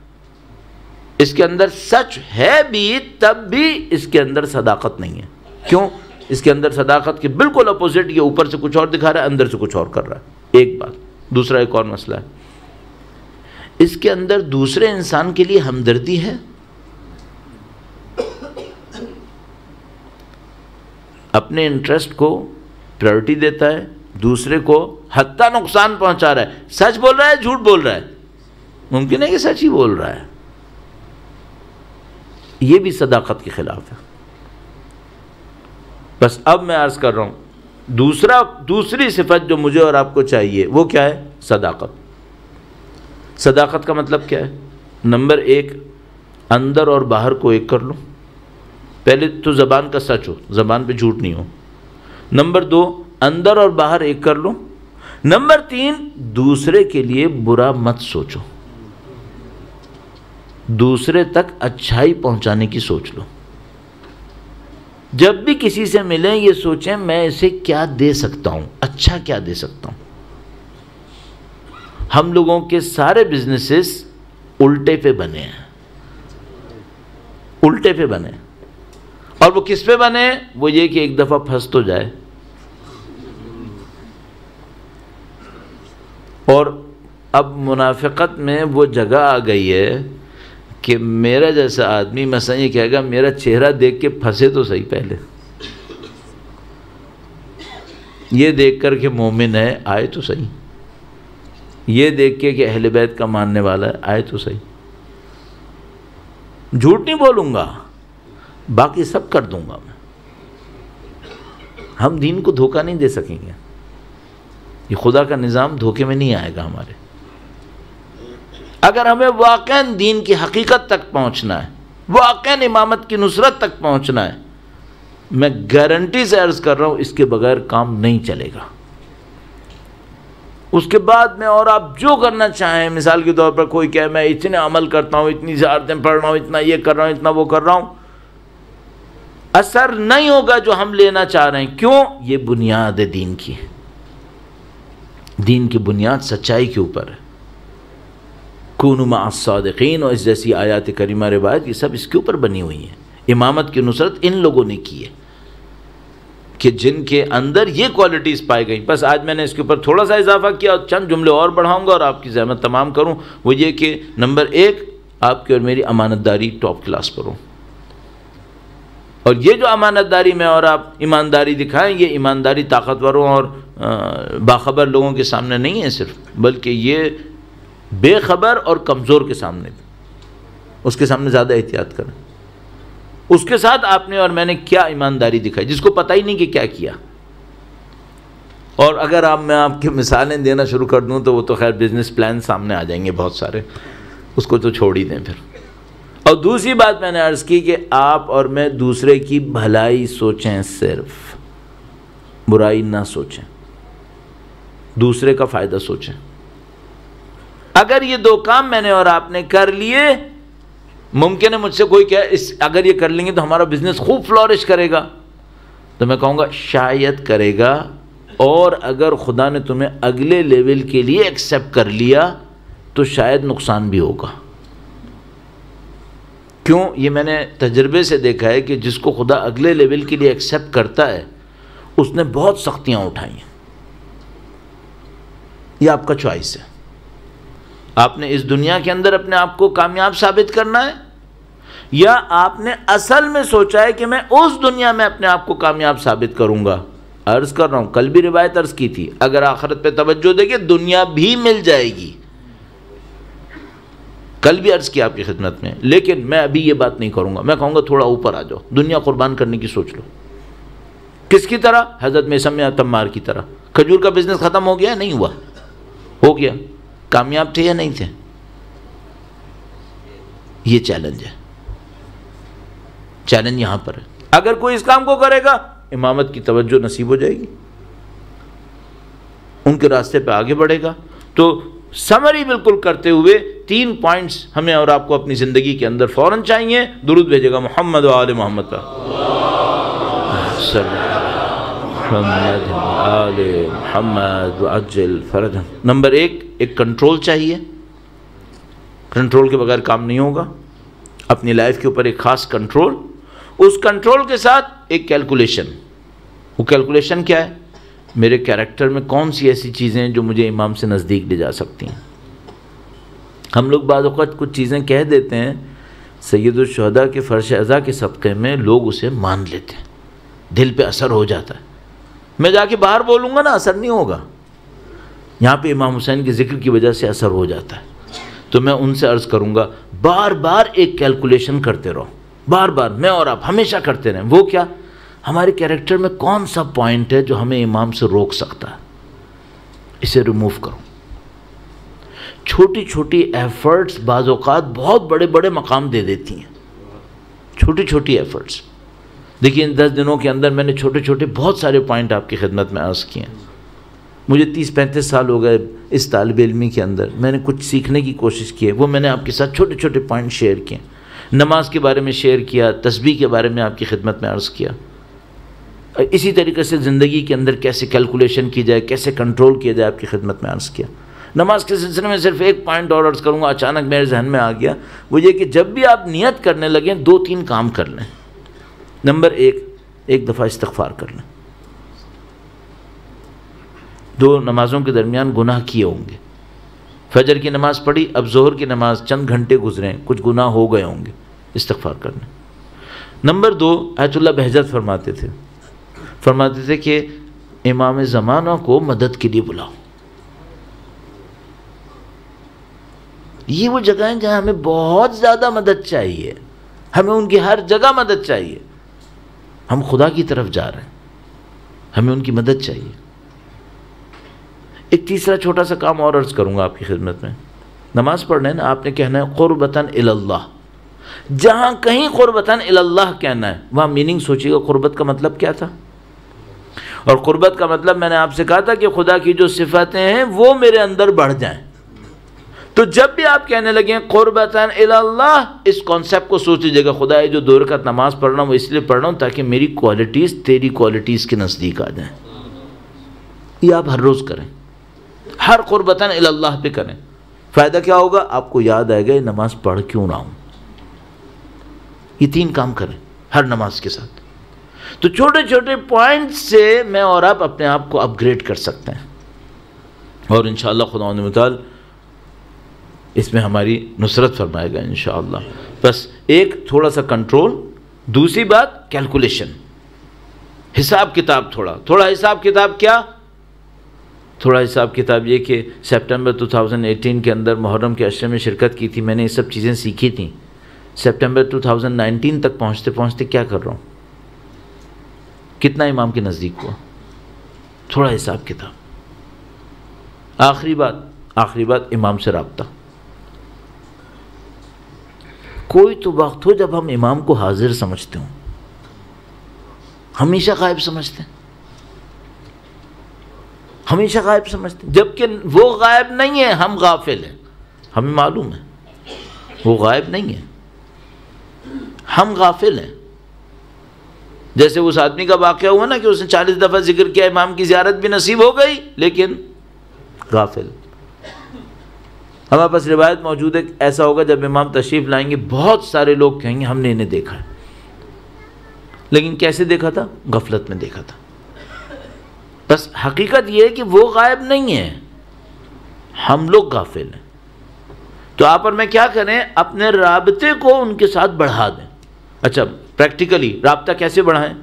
اس کے اندر سچ ہے بھی، تب بھی اس کے اندر صداقت نہیں ہے۔ کیوں؟ اس کے اندر صداقت کے بالکل اپوزٹ، یہ اوپر سے کچھ اور دکھا رہا ہے، اندر سے کچھ اور کر رہا ہے۔ ایک بات۔ دوسرا ایک اور مسئلہ ہے، اس کے اندر دوسرے انسان کے لیے ہمدردی ہے، اپنے انٹرسٹ کو پریورٹی دیتا ہے، دوسرے کو حتیٰ نقصان پہنچا رہا ہے۔ سچ بول رہا ہے، جھوٹ بول رہا ہے، ممکن ہے کہ سچ ہی بول رہا ہے، یہ بھی صداقت کے خلاف ہے۔ بس اب میں عرض کر رہا ہوں دوسری صفت جو مجھے اور آپ کو چاہیے وہ کیا ہے؟ صداقت۔ صداقت کا مطلب کیا ہے؟ نمبر ایک، اندر اور باہر کو ایک کر لو، پہلے تو زبان کا سچ ہو، زبان پہ جھوٹ نہیں ہو۔ نمبر دو، اندر اور باہر ایک کر لو۔ نمبر تین، دوسرے کے لیے برا مت سوچو، دوسرے تک اچھائی پہنچانے کی سوچ لو۔ جب بھی کسی سے ملیں یہ سوچیں میں اسے کیا دے سکتا ہوں، اچھا کیا دے سکتا ہوں۔ ہم لوگوں کے سارے بزنسز الٹے پہ بنے ہیں، الٹے پہ بنے، اور وہ کس پہ بنے؟ وہ یہ کہ ایک دفعہ پھنس تو جائے، اور اب منافقت میں وہ جگہ آ گئی ہے کہ میرا جیسا آدمی مثلا یہ کہے گا میرا چہرہ دیکھ کے پھنسے تو صحیح، پہلے یہ دیکھ کر کہ مومن ہے آئے تو صحیح، یہ دیکھ کے کہ اہل بیت کا ماننے والا ہے آئے تو صحیح۔ جھوٹ نہیں بولوں گا، باقی سب کر دوں گا میں۔ ہم دین کو دھوکہ نہیں دے سکیں گے، یہ خدا کا نظام دھوکے میں نہیں آئے گا ہمارے۔ اگر ہمیں واقعاً دین کی حقیقت تک پہنچنا ہے، واقعاً امامت کی نصرت تک پہنچنا ہے، میں گارنٹی سے عرض کر رہا ہوں اس کے بغیر کام نہیں چلے گا۔ اس کے بعد میں اور آپ جو کرنا چاہیں، مثال کے طور پر کوئی کہے میں اتنے عمل کرتا ہوں، اتنی زیارتیں پڑھ رہا ہوں، اتنا یہ کر رہا ہوں، اتنا وہ کر رہا ہوں، اثر نہیں ہوگا جو ہم لینا چاہ رہے ہیں۔ کیوں؟ یہ بنیاد ہے دین کی، دین کی بنیاد سچائی کے اوپر ہے۔ کونوا مع الصادقین اور اس جیسی آیات کریمہ روایت، یہ سب اس کے اوپر بنی ہوئی ہیں۔ امامت کی نصرت ان لوگوں نے کی ہے کہ جن کے اندر یہ کوالٹیز پائی گئیں۔ بس آج میں نے اس کے اوپر تھوڑا سا اضافہ کیا اور چند جملے اور بڑھاؤں گا اور آپ کی زحمت تمام کروں، وہ یہ کہ نمبر 1 آپ کی اور میری امانت داری ٹاپ کلاس پر ہو، اور یہ جو امانت داری میں اور آپ ایمانداری دکھائیں، یہ ایمانداری طاقتوروں اور باخبر لوگوں کے سامنے نہیں ہے صرف، بلکہ یہ بے خبر اور کمزور کے سامنے بھی، اس کے سامنے زیادہ احتیاط کریں۔ اس کے ساتھ آپ نے اور میں نے کیا ایمانداری دکھائی جس کو پتہ ہی نہیں کہ کیا کیا۔ اور اگر میں آپ کی مثالیں دینا شروع کر دوں تو وہ تو خیر بزنس پلان سامنے آ جائیں گے بہت سارے، اس کو تو چھوڑ ہی دیں پھر۔ اور دوسری بات میں نے عرض کی کہ آپ اور میں دوسرے کی بھلائی سوچیں، صرف برائی نہ سوچیں، دوسرے کا فائدہ سوچیں۔ اگر یہ 2 کام میں نے اور آپ نے کر لیے، ممکن ہے مجھ سے کوئی کہے اگر یہ کر لیں گے تو ہمارا بزنس خوب فلورش کرے گا، تو میں کہوں گا شاید کرے گا، اور اگر خدا نے تمہیں اگلے لیول کے لیے ایکسیپٹ کر لیا تو شاید نقصان بھی ہوگا۔ کیوں؟ یہ میں نے تجربے سے دیکھا ہے کہ جس کو خدا اگلے لیول کے لیے ایکسیپٹ کرتا ہے اس نے بہت سختیاں اٹھائی ہیں۔ یہ آپ کا چوائس ہے، آپ نے اس دنیا کے اندر اپنے آپ کو کامیاب ثابت کرنا ہے، یا آپ نے اصل میں سوچا ہے کہ میں اس دنیا میں اپنے آپ کو کامیاب ثابت کروں گا۔ عرض کر رہا ہوں، کل بھی روایت عرض کی تھی، اگر آخرت پہ توجہ دے گے دنیا بھی مل جائے گی، کل بھی عرض کیا آپ کی خدمت میں، لیکن میں ابھی یہ بات نہیں کروں گا، میں کہوں گا تھوڑا اوپر آ جاؤ، دنیا قربان کرنے کی سوچ لو۔ کس کی طرح؟ حضرت میثم تمار کی طرح۔ کھجور کا بزنس ختم ہو گیا؟ نہیں ہوا، ہو گیا۔ کامیاب تھے یا نہیں تھے؟ یہ چیلنج ہے، چیلنج یہاں پر ہے۔ اگر کوئی اس کام کو کرے گا امامت کی توجہ نصیب ہو جائے گی، ان کے راستے پہ آگے بڑھے گا۔ تو سمری بالکل کرتے ہوئے 3 پوائنٹس ہمیں اور آپ کو اپنی زندگی کے اندر فوراً چاہیے۔ درود بھیجے گا محمد و آل محمد پر، محمد آل محمد وعجل فرجہ۔ نمبر 1 ایک کنٹرول چاہیے، کنٹرول کے بغیر کام نہیں ہوگا۔ اپنی لائف کے اوپر ایک خاص کنٹرول، اس کنٹرول کے ساتھ ایک کیلکولیشن۔ وہ کیلکولیشن کیا ہے؟ میرے کیریکٹر میں کون سی ایسی چیزیں ہیں جو مجھے امام سے نزدیک لے جا سکتی ہیں۔ ہم لوگ بعض اوقات کچھ چیزیں کہہ دیتے ہیں، سید الشہداء کے فرش ازا کے صدقے میں لوگ اسے مان لیتے ہیں، دل پہ اثر ہو جاتا ہے۔ میں جا کے باہر بولوں گا نا، اثر نہیں ہوگا، یہاں پہ امام حسین کے ذکر کی وجہ سے اثر ہو جاتا ہے۔ تو میں ان سے عرض کروں گا بار بار ایک کیلکولیشن کرتے رہو، بار بار، میں اور آپ ہمیشہ کرتے رہیں۔ وہ کیا؟ ہمارے کیریکٹر میں کون سا پوائنٹ ہے جو ہمیں امام سے روک سکتا ہے، اسے ریموو کرو۔ چھوٹی چھوٹی ایفرٹس بعض اوقات بہت بڑے بڑے مقام دے دیتی ہیں، چھوٹی چھوٹی ایفرٹس۔ دیکھیے ان 10 دنوں کے اندر میں نے چھوٹے چھوٹے بہت سارے پوائنٹ آپ کی خدمت میں عرض کیے ہیں۔ مجھے 30-35 سال ہو گئے اس طالب علمی کے اندر، میں نے کچھ سیکھنے کی کوشش کی ہے، وہ میں نے آپ کے ساتھ چھوٹے چھوٹے پوائنٹ شیئر کیے، نماز کے بارے میں شیئر کیا، تسبیح کے بارے میں آپ کی خدمت میں عرض کیا۔ اسی طریقے سے زندگی کے اندر کیسے کیلکولیشن کی جائے، کیسے کنٹرول کیا جائے، آپ کی خدمت میں عرض کیا۔ نماز کے سلسلے میں صرف ایک پوائنٹ اور عرض کروں گا، اچانک میرے ذہن میں آ گیا، وہ یہ کہ جب بھی آپ نیت کرنے لگیں 2-3 کام کر لیں۔ نمبر 1، ایک دفعہ استغفار کر لیں۔ 2 نمازوں کے درمیان گناہ کیے ہوں گے، فجر کی نماز پڑھی، اب ظہر کی نماز چند گھنٹے گزرے، کچھ گناہ ہو گئے ہوں گے، استغفار کر لیں۔ نمبر 2، آیت اللہ بہجت فرماتے تھے کہ امام زمانہ کو مدد کے لیے بلاؤ۔ یہ وہ جگہ ہیں جہاں ہمیں بہت زیادہ مدد چاہیے، ہمیں ان کی ہر جگہ مدد چاہیے۔ ہم خدا کی طرف جا رہے ہیں، ہمیں ان کی مدد چاہیے۔ ایک تیسرا چھوٹا سا کام اور عرض کروں گا آپ کی خدمت میں۔ نماز پڑھنا ہے نا، آپ نے کہنا ہے قربتاً الی اللہ۔ جہاں کہیں قربتاً الی اللہ کہنا ہے وہاں میننگ سوچیے گا قربت کا مطلب کیا تھا۔ اور قربت کا مطلب میں نے آپ سے کہا تھا کہ خدا کی جو صفاتیں ہیں وہ میرے اندر بڑھ جائیں۔ تو جب بھی آپ کہنے لگیں قربتاً الی اللہ، اس کانسیپٹ کو سوچ لیجیے گا، خدا یہ جو 2 رکعت نماز پڑھ رہا ہوں وہ اس لیے پڑھ رہا ہوں تاکہ میری کوالٹیز تیری کوالٹیز کے نزدیک آ جائیں۔ یہ آپ ہر روز کریں، ہر قربتاً الی اللہ پہ کریں۔ فائدہ کیا ہوگا؟ آپ کو یاد آئے گا یہ نماز پڑھ کیوں رہا ہوں۔ یہ 3 کام کریں ہر نماز کے ساتھ، تو چھوٹے چھوٹے پوائنٹ سے میں اور آپ اپنے آپ کو اپ گریڈ کر سکتے ہیں، اور انشاءاللہ خداوند متعال اس میں ہماری نصرت فرمائے گا انشاءاللہ۔ بس ایک تھوڑا سا کنٹرول، دوسری بات کیلکولیشن، حساب کتاب، تھوڑا حساب کتاب۔ کیا تھوڑا حساب کتاب؟ یہ کہ سپٹمبر 2018 کے اندر محرم کے عشرے میں شرکت کی تھی، میں نے یہ سب چیزیں سیکھی تھیں، سپٹمبر 2019 تک پہنچتے پہنچتے کیا کر رہا ہوں، کتنا امام کے نزدیک ہوا؟ تھوڑا حساب کتاب۔ آخری بات امام سے رابطہ۔ کوئی تو وقت ہو جب ہم امام کو حاضر سمجھتے ہوں، ہمیشہ غائب سمجھتے ہیں، ہمیشہ غائب سمجھتے ہیں، جبکہ وہ غائب نہیں ہے، ہم غافل ہیں۔ ہمیں معلوم ہے وہ غائب نہیں ہے، ہم غافل ہیں۔ جیسے اس آدمی کا واقعہ ہوا نا کہ اس نے 40 دفعہ ذکر کیا، امام کی زیارت بھی نصیب ہو گئی لیکن غافل۔ ہمارے پاس روایت موجود ہے، ایسا ہوگا جب امام تشریف لائیں گے بہت سارے لوگ کہیں گے ہم نے انہیں دیکھا ہے، لیکن کیسے دیکھا تھا؟ غفلت میں دیکھا تھا۔ بس حقیقت یہ ہے کہ وہ غائب نہیں ہے، ہم لوگ غافل ہیں۔ تو آپ اور میں کیا کریں؟ اپنے رابطے کو ان کے ساتھ بڑھا دیں۔ اچھا، پریکٹیکلی رابطہ کیسے بڑھائیں؟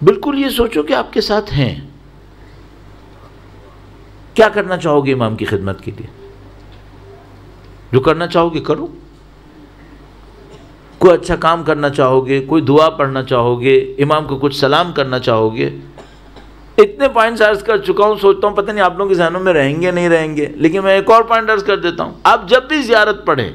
بالکل یہ سوچو کہ آپ کے ساتھ ہیں، کیا کرنا چاہو گے امام کی خدمت کے لیے؟ جو کرنا چاہو گے کرو۔ کوئی اچھا کام کرنا چاہو گے، کوئی دعا پڑھنا چاہو گے، امام کو کچھ سلام کرنا چاہو گے۔ اتنے پوائنٹس عرض کر چکا ہوں، سوچتا ہوں پتہ نہیں آپ لوگوں کے ذہنوں میں رہیں گے نہیں رہیں گے، لیکن میں ایک اور پوائنٹ عرض کر دیتا ہوں۔ آپ جب بھی زیارت پڑھیں،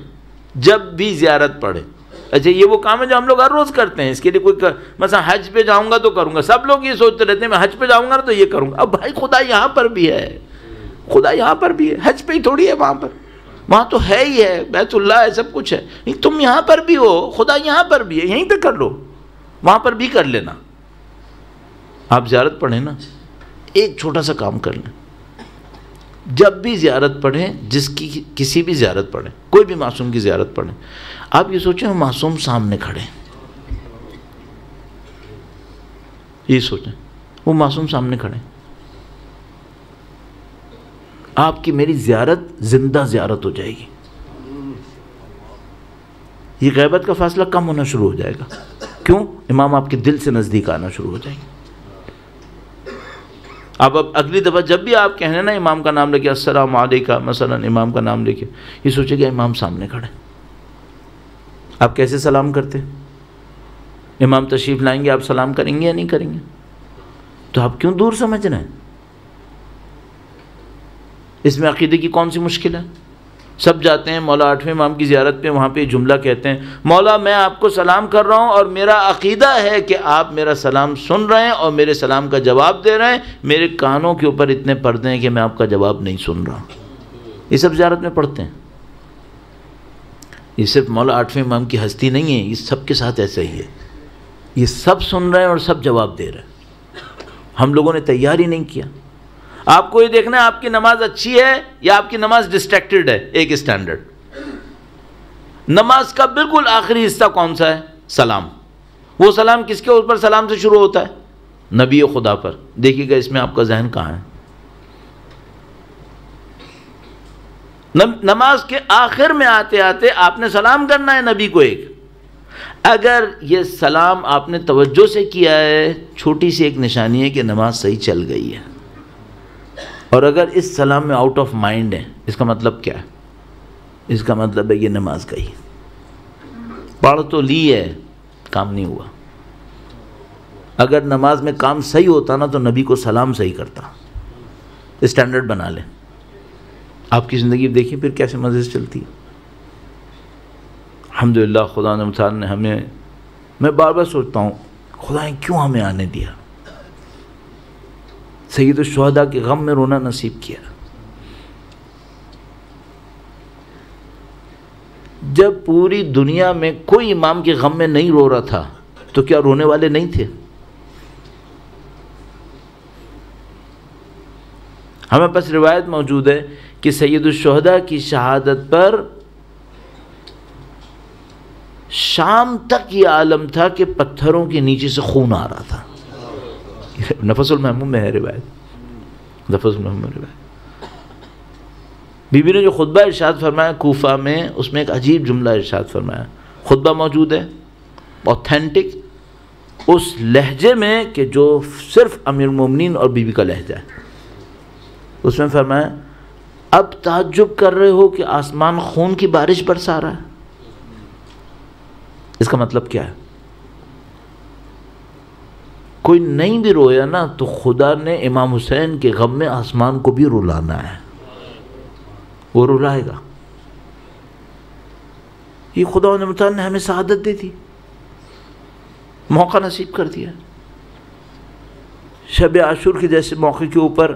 اچھا یہ وہ کام ہے جو ہم لوگ ہر روز کرتے ہیں، اس کے لیے کوئی مثلا حج پہ جاؤں گا تو کروں گا، سب لوگ یہ سوچتے رہتے ہیں میں حج پہ جاؤں گا تو یہ کروں گا۔ اب بھائی خدا یہاں پر بھی ہے، خدا یہاں پر بھی ہے، حج پہ ہی تھوڑی ہے، وہاں تو ہے ہی ہے، بیت اللہ ہے، سب کچھ ہے، نہیں تم یہاں پر بھی ہو، خدا یہاں پر بھی ہے، یہیں پہ کر لو، وہاں پر بھی کر لینا۔ آپ زیارت پڑھیں نا، ایک چھوٹا سا کام کر لیں، جب بھی زیارت پڑھیں، کسی بھی زیارت پڑھیں، کوئی بھی معصوم کی زیارت پڑھیں، آپ یہ سوچیں وہ معصوم سامنے کھڑے ہیں، یہ سوچیں وہ معصوم سامنے کھڑے ہیں، آپ کی میری زیارت زندہ زیارت ہو جائے گی، یہ غیبت کا فاصلہ کم ہونا شروع ہو جائے گا۔ کیوں؟ امام آپ کے دل سے نزدیک آنا شروع ہو جائیں گے۔ اب اگلی دفعہ جب بھی آپ کہنے نا امام کا نام لے کے السلام علیکم، مثلا امام کا نام لے کے، یہ سوچے کہ امام سامنے کھڑے، آپ کیسے سلام کرتے؟ امام تشریف لائیں گے، آپ سلام کریں گے یا نہیں کریں گے؟ تو آپ کیوں دور سمجھ رہے ہیں؟ اس میں عقیدے کی کون سی مشکل ہے؟ سب جاتے ہیں مولا 8ویں امام کی زیارت پہ، وہاں پہ جملہ کہتے ہیں، مولا میں آپ کو سلام کر رہا ہوں اور میرا عقیدہ ہے کہ آپ میرا سلام سن رہے ہیں اور میرے سلام کا جواب دے رہے ہیں، میرے کانوں کے اوپر اتنے پردے ہیں کہ میں آپ کا جواب نہیں سن رہا۔ یہ سب زیارت میں پڑھتے ہیں۔ یہ صرف مولا 8ویں امام کی ہستی نہیں ہے، یہ سب کے ساتھ ایسا ہی ہے، یہ سب سن رہے ہیں اور سب جواب دے رہے ہیں۔ ہم لوگوں نے تیار ہی نہیں کیا۔ آپ کو یہ دیکھنا ہے آپ کی نماز اچھی ہے یا آپ کی نماز ڈسٹریکٹڈ ہے۔ ایک اسٹینڈرڈ، نماز کا بالکل آخری حصہ کون سا ہے؟ سلام۔ وہ سلام کس کے اوپر سلام سے شروع ہوتا ہے؟ نبی خدا پر۔ دیکھیے گا اس میں آپ کا ذہن کہاں ہے؟ نماز کے آخر میں آتے آتے آپ نے سلام کرنا ہے نبی کو ایک۔ اگر یہ سلام آپ نے توجہ سے کیا ہے، چھوٹی سی ایک نشانی ہے کہ نماز صحیح چل گئی ہے۔ اور اگر اس سلام میں آؤٹ آف مائنڈ ہے، اس کا مطلب کیا ہے؟ اس کا مطلب ہے یہ نماز گئی، پڑھ تو لی ہے، کام نہیں ہوا۔ اگر نماز میں کام صحیح ہوتا نا تو نبی کو سلام صحیح کرتا۔ اسٹینڈرڈ بنا لیں۔ آپ کی زندگی دیکھیں پھر کیسے مزے سے چلتی ہے۔ الحمدللہ خدا نے متعال نے ہمیں، میں بار بار سوچتا ہوں خدا نے کیوں ہمیں آنے دیا، سید الشہداء کے غم میں رونا نصیب کیا۔ جب پوری دنیا میں کوئی امام کے غم میں نہیں رو رہا تھا تو کیا رونے والے نہیں تھے؟ ہمیں پاس روایت موجود ہے کہ سید الشہداء کی شہادت پر شام تک یہ عالم تھا کہ پتھروں کے نیچے سے خون آ رہا تھا. نفس المحموم میں ہے روایت، نفس المحموم میں روایت. بی بی نے جو خطبہ ارشاد فرمایا کوفہ میں، اس میں ایک عجیب جملہ ارشاد فرمایا. خطبہ موجود ہے اوتھینٹک اس لہجے میں کہ جو صرف امیر المومنین اور بی بی کا لہجہ ہے. اس میں فرمایا اب تعجب کر رہے ہو کہ آسمان خون کی بارش برسا رہا ہے. اس کا مطلب کیا ہے؟ کوئی نہیں بھی رویا نا تو خدا نے امام حسین کے غم میں آسمان کو بھی رلانا ہے، وہ رلائے گا. یہ خدا نے متعال نے ہمیں سعادت دی تھی، موقع نصیب کر دیا. شب عاشور کے جیسے موقع کے اوپر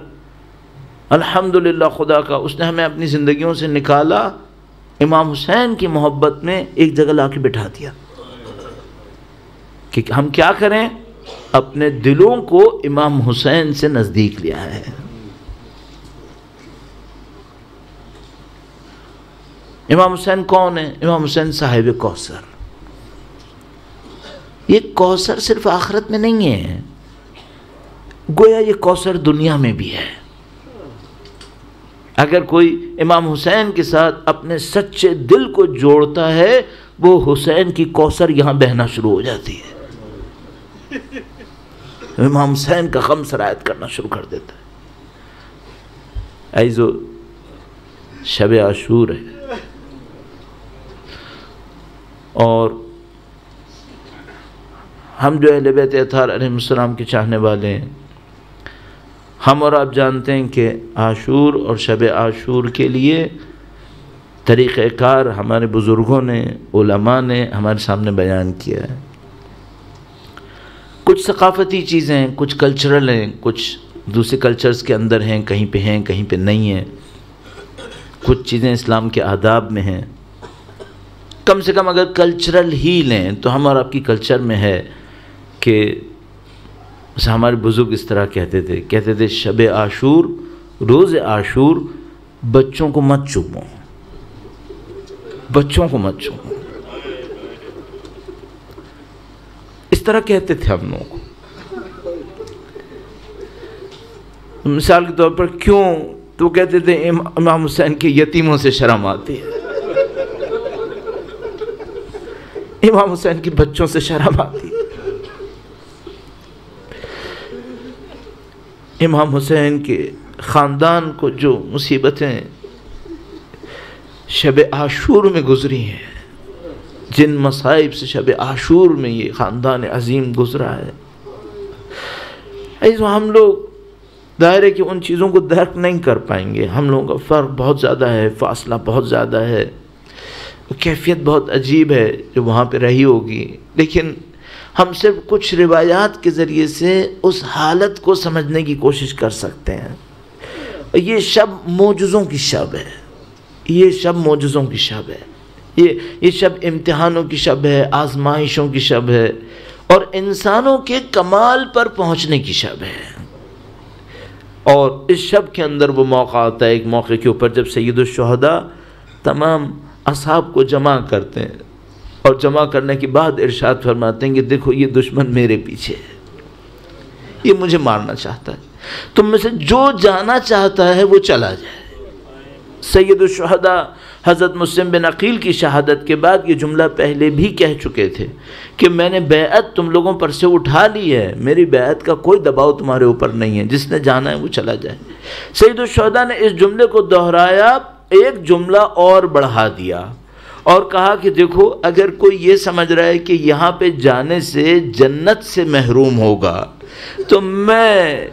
الحمدللہ خدا کا اس نے ہمیں اپنی زندگیوں سے نکالا، امام حسین کی محبت میں ایک جگہ لا کے بٹھا دیا کہ ہم کیا کریں، اپنے دلوں کو امام حسین سے نزدیک لیا ہے. امام حسین کون ہے؟ امام حسین صاحب کوثر. یہ کوثر صرف آخرت میں نہیں ہے، گویا یہ کوثر دنیا میں بھی ہے. اگر کوئی امام حسین کے ساتھ اپنے سچے دل کو جوڑتا ہے، وہ حسین کی کوثر یہاں بہنا شروع ہو جاتی ہے، امام حسین کا غم سرایت کرنا شروع کر دیتا ہے. عزیزو، شب عاشور ہے اور ہم جو اہل بیت اطہار علیہ السلام کے چاہنے والے ہیں، ہم اور آپ جانتے ہیں کہ عاشور اور شب عاشور کے لیے طریقہ کار ہمارے بزرگوں نے، علماء نے ہمارے سامنے بیان کیا ہے. کچھ ثقافتی چیزیں ہیں، کچھ کلچرل ہیں، کچھ دوسرے کلچرز کے اندر ہیں، کہیں پہ نہیں ہیں. کچھ چیزیں اسلام کے آداب میں ہیں. کم سے کم اگر کلچرل ہی لیں تو ہم اور آپ کی کلچر میں ہے کہ ہمارے بزرگ اس طرح کہتے تھے شب عاشور، روز عاشور بچوں کو مت چومو، بچوں کو مت چومو. اس طرح کہتے تھے ہم لوگوں کو. مثال کے طور پر کیوں؟ تو کہتے تھے امام حسین کے یتیموں سے شرم آتی ہے، امام حسین کے بچوں سے شرم آتی ہے. امام حسین کے خاندان کو جو مصیبتیں شب عاشور میں گزری ہیں، جن مصائب سے شب عاشور میں یہ خاندان عظیم گزرا ہے، ایسا ہم لوگ ظاہر ہے کہ ان چیزوں کو درک نہیں کر پائیں گے. ہم لوگوں کا فرق بہت زیادہ ہے، فاصلہ بہت زیادہ ہے، کیفیت بہت عجیب ہے جو وہاں پہ رہی ہوگی. لیکن ہم صرف کچھ روایات کے ذریعے سے اس حالت کو سمجھنے کی کوشش کر سکتے ہیں. یہ شب معجزوں کی شب ہے، یہ شب معجزوں کی شب ہے، یہ شب امتحانوں کی شب ہے، آزمائشوں کی شب ہے، اور انسانوں کے کمال پر پہنچنے کی شب ہے. اور اس شب کے اندر وہ موقع آتا ہے، ایک موقع کے اوپر جب سید الشہداء تمام اصحاب کو جمع کرتے ہیں اور جمع کرنے کے بعد ارشاد فرماتے ہیں کہ دیکھو یہ دشمن میرے پیچھے ہے، یہ مجھے مارنا چاہتا ہے، تم میں سے جو جانا چاہتا ہے وہ چلا جائے. سید الشہداء حضرت مسلم بن عقیل کی شہادت کے بعد یہ جملہ پہلے بھی کہہ چکے تھے کہ میں نے بیعت تم لوگوں پر سے اٹھا لی ہے، میری بیعت کا کوئی دباؤ تمہارے اوپر نہیں ہے، جس نے جانا ہے وہ چلا جائے. سید الشہداء نے اس جملے کو دہرایا، ایک جملہ اور بڑھا دیا اور کہا کہ دیکھو اگر کوئی یہ سمجھ رہا ہے کہ یہاں پہ جانے سے جنت سے محروم ہوگا تو میں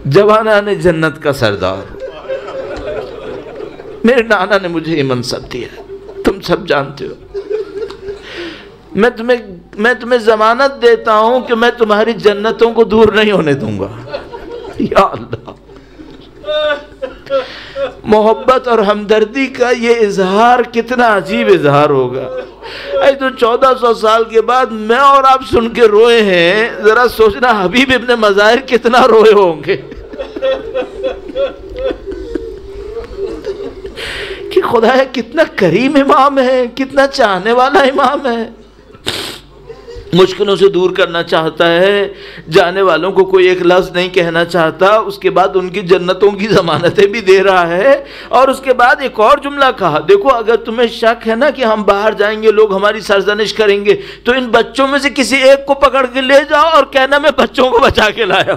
جوانان جنت کا سردار ہوں، میرے نانا نے مجھے یہ منصب دیا، تم سب جانتے ہو. میں تمہیں ضمانت دیتا ہوں کہ میں تمہاری جنتوں کو دور نہیں ہونے دوں گا. یا اللہ، محبت اور ہمدردی کا یہ اظہار کتنا عجیب اظہار ہوگا. ای تو 1400 سال کے بعد میں اور آپ سن کے روئے ہیں، ذرا سوچنا حبیب ابن مظاہر کتنا روئے ہوں گے. خدایا کتنا کریم امام ہے، کتنا چاہنے والا امام ہے، مشکلوں سے دور کرنا چاہتا ہے، جانے والوں کو کوئی ایک لفظ نہیں کہنا چاہتا، اس کے بعد ان کی جنتوں کی ضمانتیں بھی دے رہا ہے، اور اس کے بعد ایک اور جملہ کہا، دیکھو اگر تمہیں شک ہے نا کہ ہم باہر جائیں گے لوگ ہماری سرزنش کریں گے، تو ان بچوں میں سے کسی ایک کو پکڑ کے لے جاؤ اور کہنا میں بچوں کو بچا کے لایا۔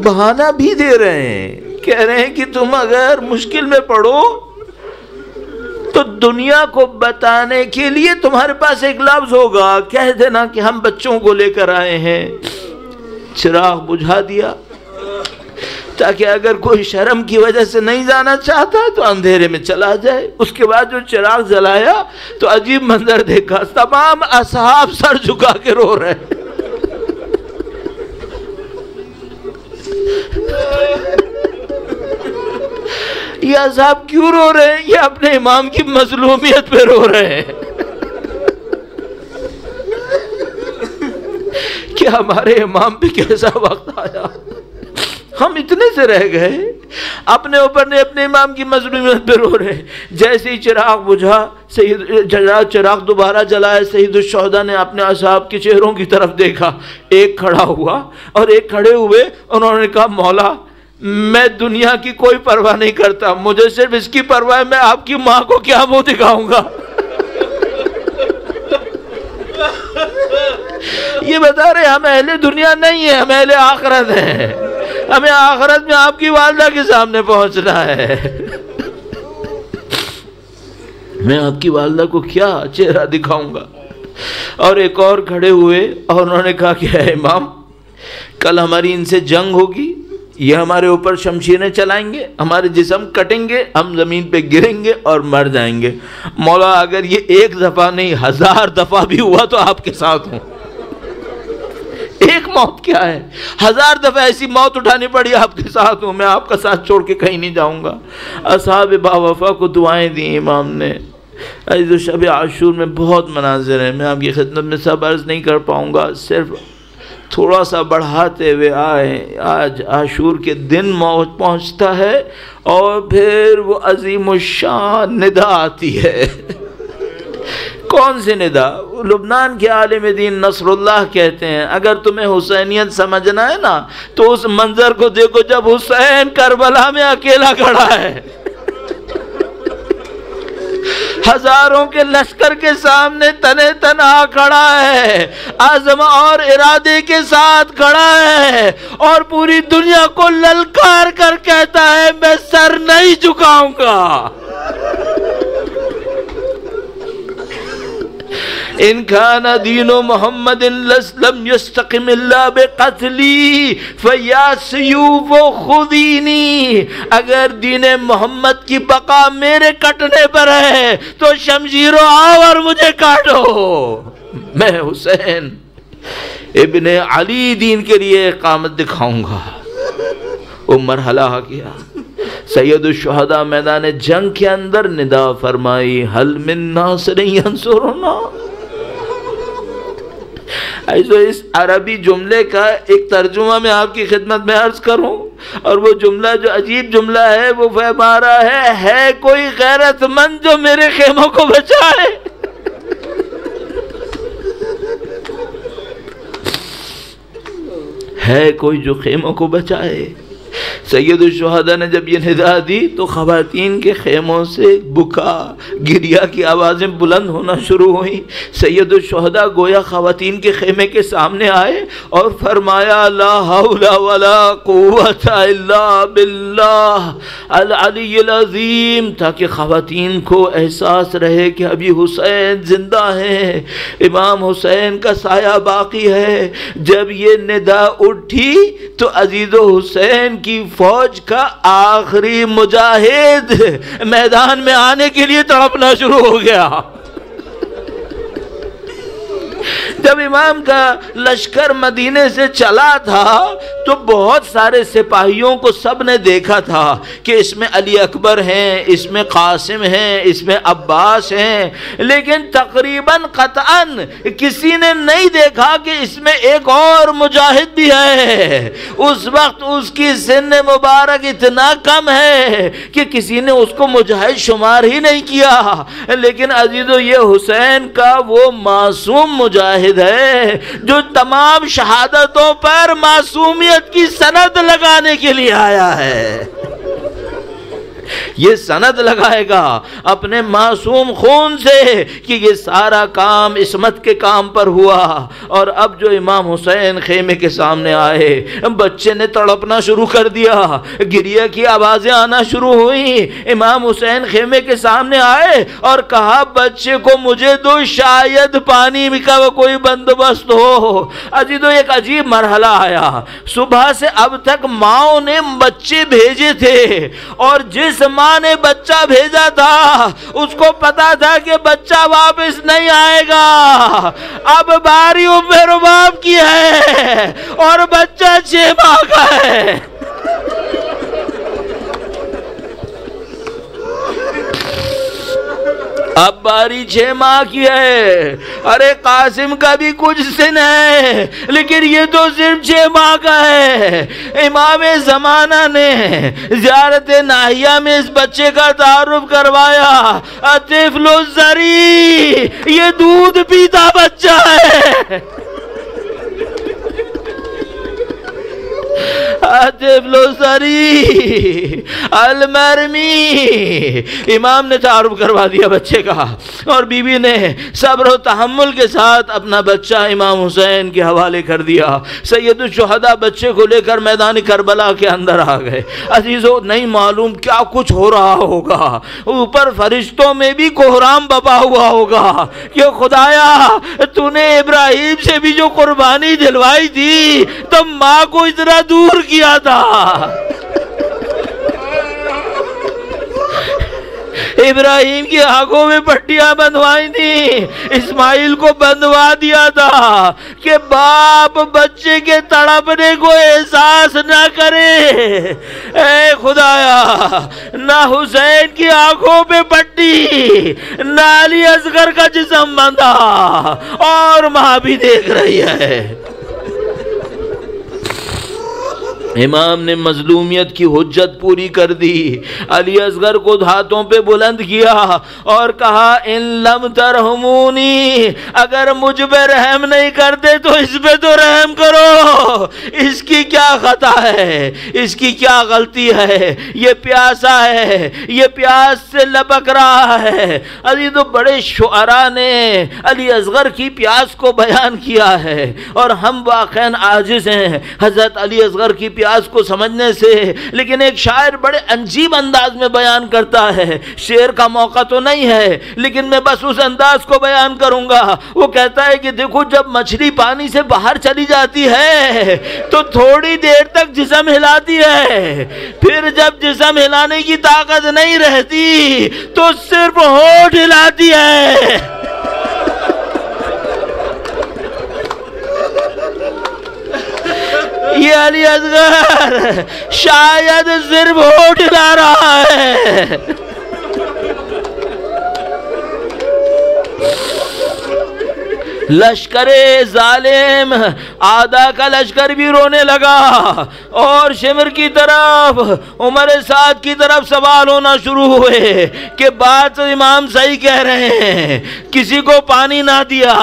بہانہ بھی دے رہے ہیں، کہہ رہے ہیں کہ تم اگر مشکل میں پڑو تو دنیا کو بتانے کے لیے تمہارے پاس ایک لفظ ہوگا، کہہ دینا کہ ہم بچوں کو لے کر آئے ہیں۔ چراغ بجھا دیا تاکہ اگر کوئی شرم کی وجہ سے نہیں جانا چاہتا تو اندھیرے میں چلا جائے۔ اس کے بعد جو چراغ جلایا تو عجیب منظر دیکھا، تمام اصحاب سر جھکا کے رو رہے ہیں۔ یہ اصحاب کیوں رو رہے ہیں؟ یہ اپنے امام کی مظلومیت پہ رو رہے ہیں کہ ہمارے امام پہ کیسا وقت آیا، ہم اتنے سے رہ گئے، اپنے اوپر نے اپنے امام کی مظلومیت پہ رو رہے ہیں۔ جیسے ہی چراغ بجھا، چراغ دوبارہ جلائے، سید الشہداء نے اپنے اصحاب کے چہروں کی طرف دیکھا، ایک کھڑا ہوا اور ایک کھڑے ہوئے، انہوں نے کہا مولا میں دنیا کی کوئی پرواہ نہیں کرتا، مجھے صرف اس کی پرواہ ہے میں آپ کی ماں کو کیا منہ دکھاؤں گا۔ یہ بتا رہے ہم اہل دنیا نہیں ہیں، ہم اہل آخرت ہیں، ہمیں آخرت میں آپ کی والدہ کے سامنے پہنچنا ہے۔ میں آپ کی والدہ کو کیا چہرہ دکھاؤں گا؟ اور ایک اور کھڑے ہوئے اور انہوں نے کہا کہ اے امام کل ہماری ان سے جنگ ہوگی، یہ ہمارے اوپر شمشیریں چلائیں گے، ہمارے جسم کٹیں گے، ہم زمین پہ گریں گے اور مر جائیں گے۔ مولا اگر یہ ایک دفعہ نہیں 1000 دفعہ بھی ہوا تو آپ کے ساتھ ہوں۔ ایک موت کیا ہے، 1000 دفعہ ایسی موت اٹھانی پڑی آپ کے ساتھ ہوں، میں آپ کا ساتھ چھوڑ کے کہیں نہیں جاؤں گا۔ اصحاب باوفا کو دعائیں دی امام نے۔ عزیز و شب عاشور میں بہت مناظر ہیں، میں آپ کی خدمت میں سب عرض نہیں کر پاؤں گا، صرف تھوڑا سا بڑھاتے ہوئے آئے۔ آج عاشور کے دن موت پہنچتا ہے اور پھر وہ عظیم الشان ندا آتی ہے۔ کون سی ندا؟ لبنان کے عالم دین نصر اللہ کہتے ہیں اگر تمہیں حسینیت سمجھنا ہے نا تو اس منظر کو دیکھو جب حسین کربلا میں اکیلا کھڑا ہے، ہزاروں کے لشکر کے سامنے تنے تنہا کھڑا ہے، عزم اور ارادے کے ساتھ کھڑا ہے اور پوری دنیا کو للکار کر کہتا ہے میں سر نہیں جھکاؤں گا۔ ان کان دین محمد لم یستقم الا بقتلی فیا سیوف خذینی، اگر دین محمد کی بقا میرے کٹنے پر ہے تو شمشیروں آؤ اور مجھے کاٹو، میں حسین ابن علی دین کے لیے اقامت دکھاؤں گا۔ وہ مرحلہ آ گیا، سید الشہداء میدان جنگ کے اندر ندا فرمائی حل من ناصر ینصرنا۔ ایسو اس عربی جملے کا ایک ترجمہ میں آپ کی خدمت میں عرض کروں، اور وہ جملہ جو عجیب جملہ ہے وہ فرما رہا ہے کوئی غیرت مند جو میرے خیموں کو بچائے۔ ہے کوئی جو خیموں کو بچائے۔ سید الشہداء نے جب یہ ندا دی تو خواتین کے خیموں سے بکا گریا کی آوازیں بلند ہونا شروع ہوئیں۔ سید الشہداء گویا خواتین کے خیمے کے سامنے آئے اور فرمایا لا حول ولا قوت الا باللہ العلی العظیم، تاکہ خواتین کو احساس رہے کہ ابھی حسین زندہ ہیں، امام حسین کا سایہ باقی ہے۔ جب یہ ندا اٹھی تو عزیز و حسین کی فوج کا آخری مجاہد میدان میں آنے کے لیے تڑپنا شروع ہو گیا۔ جب امام کا لشکر مدینے سے چلا تھا تو بہت سارے سپاہیوں کو سب نے دیکھا تھا کہ اس میں علی اکبر ہیں، اس میں قاسم ہیں، اس میں عباس ہیں، لیکن تقریباً قطعاً کسی نے نہیں دیکھا کہ اس میں ایک اور مجاہد بھی ہے۔ اس وقت اس کی سن مبارک اتنا کم ہے کہ کسی نے اس کو مجاہد شمار ہی نہیں کیا، لیکن عزیزو یہ حسین کا وہ معصوم مجاہد ہے جو تمام شہادتوں پر معصومیت کی سند لگانے کے لیے آیا ہے۔ یہ سند لگائے گا اپنے معصوم خون سے کہ یہ سارا کام عصمت کے کام پر ہوا۔ اور اب جو امام حسین خیمے کے سامنے آئے، بچے نے تڑپنا شروع کر دیا، گریہ کی آوازیں آنا شروع ہوئیں۔ امام حسین خیمے کے سامنے آئے اور کہا بچے کو مجھے دو، شاید پانی کا کوئی بندوبست ہو۔ عزیزو ایک عجیب مرحلہ آیا، صبح سے اب تک ماؤں نے بچے بھیجے تھے، اور جس ماں نے بچہ بھیجا تھا اس کو پتا تھا کہ بچہ واپس نہیں آئے گا۔ اب باری ام رباب کی ہے اور بچہ 6 ماہ کا ہے۔ اب باری 6 ماہ کی ہے۔ ارے قاسم کا بھی کچھ سن ہے، لیکن یہ تو صرف 6 ماہ کا ہے۔ امام زمانہ نے زیارت ناہیہ میں اس بچے کا تعارف کروایا، طفل الزری، یہ دودھ پیتا بچہ ہے۔ طفل الزری المرمی، امام نے تعارف کروا دیا بچے کا، اور بی بی نے صبر و تحمل کے ساتھ اپنا بچہ امام حسین کے حوالے کر دیا۔ سید الشہداء بچے کو لے کر میدان کربلا کے اندر آ گئے۔ عزیزو نہیں معلوم کیا کچھ ہو رہا ہوگا، اوپر فرشتوں میں بھی کوہرام بپا ہوا ہوگا کہ خدایا تو نے ابراہیم سے بھی جو قربانی دلوائی تھی تو ماں کو اتنا دور کیا تھا، ابراہیم کی آنکھوں میں پٹیاں بندھوائی تھی، اسماعیل کو بندھوا دیا تھا کہ باپ بچے کے تڑپنے کو احساس نہ کرے۔ اے خدایا نہ حسین کی آنکھوں پہ پٹی، نہ علی اصغر کا جسم بندھا، اور ماں بھی دیکھ رہی ہے۔ امام نے مظلومیت کی حجت پوری کر دی، علی اصغر کو ہاتھوں پہ بلند کیا اور کہا ان لم ترحمونی، اگر مجھ پہ رحم نہیں کرتے تو اس پہ تو رحم کرو، اس کی کیا خطا ہے، اس کی کیا غلطی ہے، یہ پیاسا ہے، یہ پیاس سے لپک رہا ہے۔ عزیزو بڑے شعراء نے علی اصغر کی پیاس کو بیان کیا ہے، اور ہم واقعاً عاجز ہیں حضرت علی اصغر کی پیاس کو سمجھنے سے، لیکن ایک شاعر بڑے عجیب انداز میں بیان کرتا ہے، شعر کا موقع تو نہیں ہے لیکن میں بس اس انداز کو بیان کروں گا۔ وہ کہتا ہے کہ دیکھو جب مچھلی پانی سے باہر چلی جاتی ہے تو تھوڑی دیر تک جسم ہلاتی ہے، پھر جب جسم ہلانے کی طاقت نہیں رہتی تو صرف ہونٹ ہلاتی ہے۔ یہ علی اصغر شاید صرف ہونٹ ہلا رہا ہے۔ لشکر ظالم آدھا کا لشکر بھی رونے لگا، اور شمر کی طرف عمر سعد کی طرف سوال ہونا شروع ہوئے کہ بات امام صحیح کہہ رہے ہیں، کسی کو پانی نہ دیا،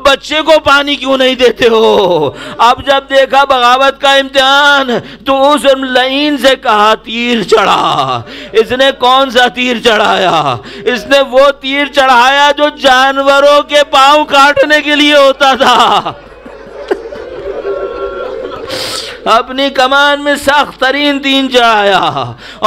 بچے کو پانی کیوں نہیں دیتے ہو؟ اب جب دیکھا بغاوت کا امتحان تو اس لعین سے کہا تیر چڑھا۔ اس نے کون سا تیر چڑھایا؟ اس نے وہ تیر چڑھایا جو جانوروں کے پاؤں کاٹنے کے لیے ہوتا تھا۔ اپنی کمان میں سخت ترین تین چڑھایا،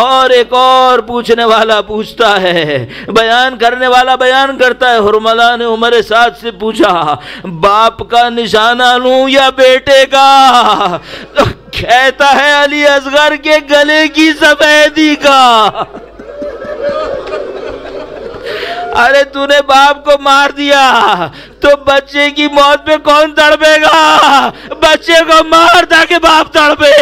اور ایک اور پوچھنے والا پوچھتا ہے، بیان کرنے والا بیان کرتا ہے، حرملہ نے عمر سعد سے پوچھا باپ کا نشانہ لوں یا بیٹے کا؟ تو کہتا ہے علی اصغر کے گلے کی سفیدی کا۔ ارے تو نے باپ کو مار دیا تو بچے کی موت پہ کون تڑپے گا؟ بچے کو مار تاکہ باپ تڑپے۔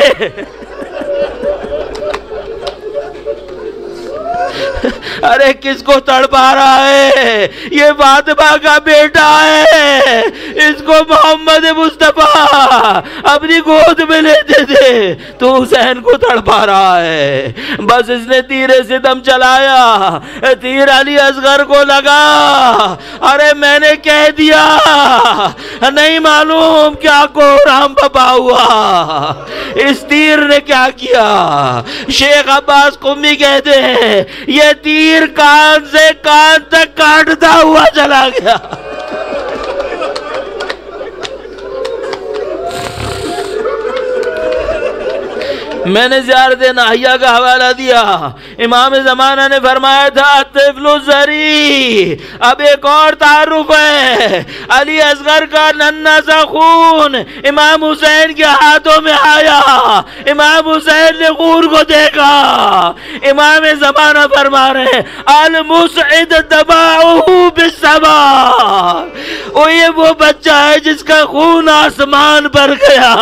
ارے کس کو تڑپا رہا ہے؟ یہ فاطمہ کا بیٹا ہے، اس کو محمد مصطفیٰ اپنی گود میں لیتے تھے، تو حسین کو تڑپا رہا ہے۔ بس اس نے تیر ستم چلایا، تیر علی اصغر کو لگا۔ ارے میں نے کہہ دیا، نہیں معلوم کیا کوہرام بپا ہوا، اس تیر نے کیا کیا۔ شیخ عباس قمی کہتے ہیں یہ تیر کان سے کان تک کاٹتا ہوا چلا گیا۔ میں نے زیارت ناحیہ کا حوالہ دیا، امام زمانہ نے فرمایا تھا الطفل الزری۔ اب ایک اور تعارف ہے، علی اصغر کا ننھا سا خون امام حسین کے ہاتھوں میں آیا، امام حسین نے خون کو دیکھا، امام زمانہ فرما رہے ہیں المسعد دماؤہ بالسماء، یہ وہ بچہ ہے جس کا خون آسمان پر گیا۔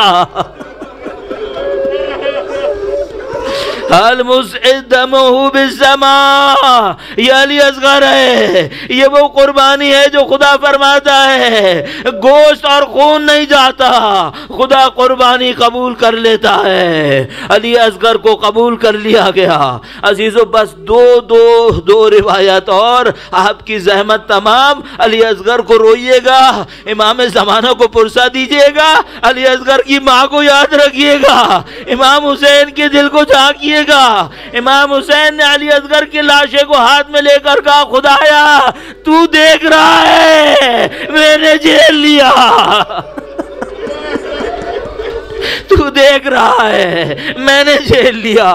المسعد دمہ بالسماء، یہ علی اصغر ہے، یہ وہ قربانی ہے جو خدا فرماتا ہے گوشت اور خون نہیں جاتا، خدا قربانی قبول کر لیتا ہے۔ علی اصغر کو قبول کر لیا گیا۔ عزیزو بس دو روایت اور آپ کی زحمت تمام۔ علی اصغر کو روئیے گا، امام زمانہ کو پرسہ دیجئے گا، علی اصغر کی ماں کو یاد رکھیے گا، امام حسین کے دل کو جھانکیے گا۔ امام حسین نے علی اصغر کی لاشے کو ہاتھ میں لے کر کہا خدایا تو دیکھ رہا ہے، میں نے جیل لیا، تو دیکھ رہا ہے میں نے جیل لیا۔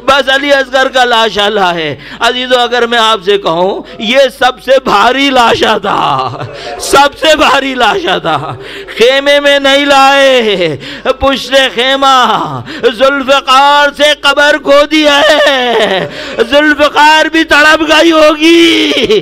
بس علی اصغر کا لاشا لائے۔ عزیزو اگر میں آپ سے کہوں یہ سب سے بھاری لاشا تھا، سب سے بھاری لاشا تھا، خیمے میں نہیں لائے، پشت خیمہ ذوالفقار سے قبر کھودی ہے، ذوالفقار بھی تڑپ گئی ہوگی،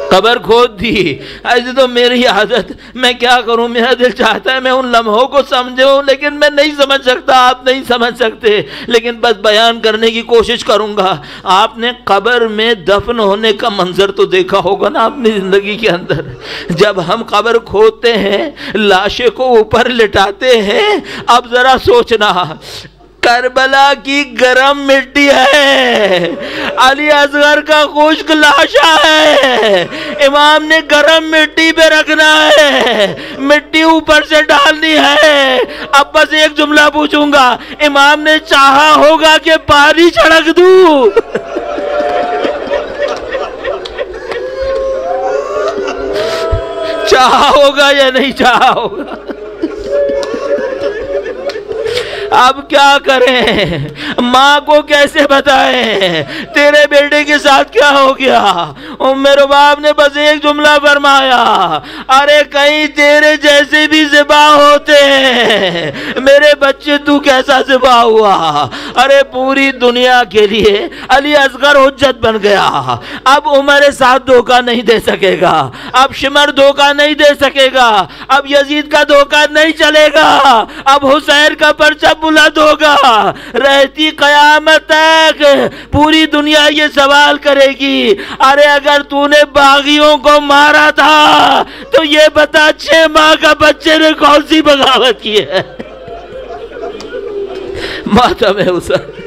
قبر کھود دی۔ ایسے تو میری عادت، میں کیا کروں، میرا دل چاہتا ہے میں ان لمحوں کو سمجھوں، لیکن میں نہیں سمجھ سکتا، آپ نہیں سمجھ سکتے، لیکن بس بیان کرنے کی کوشش کروں گا۔ آپ نے قبر میں دفن ہونے کا منظر تو دیکھا ہوگا نا اپنی زندگی کے اندر، جب ہم قبر کھودتے ہیں لاشے کو اوپر لٹاتے ہیں، اب ذرا سوچنا کربلا کی گرم مٹی ہے، علی اصغر کا خشک لاشا ہے، امام نے گرم مٹی پہ رکھنا ہے، مٹی اوپر سے ڈالنی ہے۔ اب بس ایک جملہ پوچھوں گا، امام نے چاہا ہوگا کہ پانی چھڑک دوں؟ چاہا ہوگا یا نہیں چاہا ہوگا؟ اب کیا کریں، ماں کو کیسے بتائیں تیرے بیٹے کے ساتھ کیا ہو گیا؟ ام رباب نے بس ایک جملہ فرمایا، ارے کہیں تیرے جیسے بھی ذبح ہوتے ہیں، میرے بچے تو کیسا ذبح ہوا؟ ارے پوری دنیا کے لیے علی اصغر حجت بن گیا، اب عمر سعد دھوکہ نہیں دے سکے گا، اب شمر دھوکہ نہیں دے سکے گا، اب یزید کا دھوکہ نہیں چلے گا، اب حسین کا پرچم بلند ہوگا، رہتی قیامت تک پوری دنیا یہ سوال کرے گی، ارے اگر تو نے باغیوں کو مارا تھا تو یہ بتا 6 ماہ کا بچے نے کون سی بغاوت کی ہے؟ ماتم حسین۔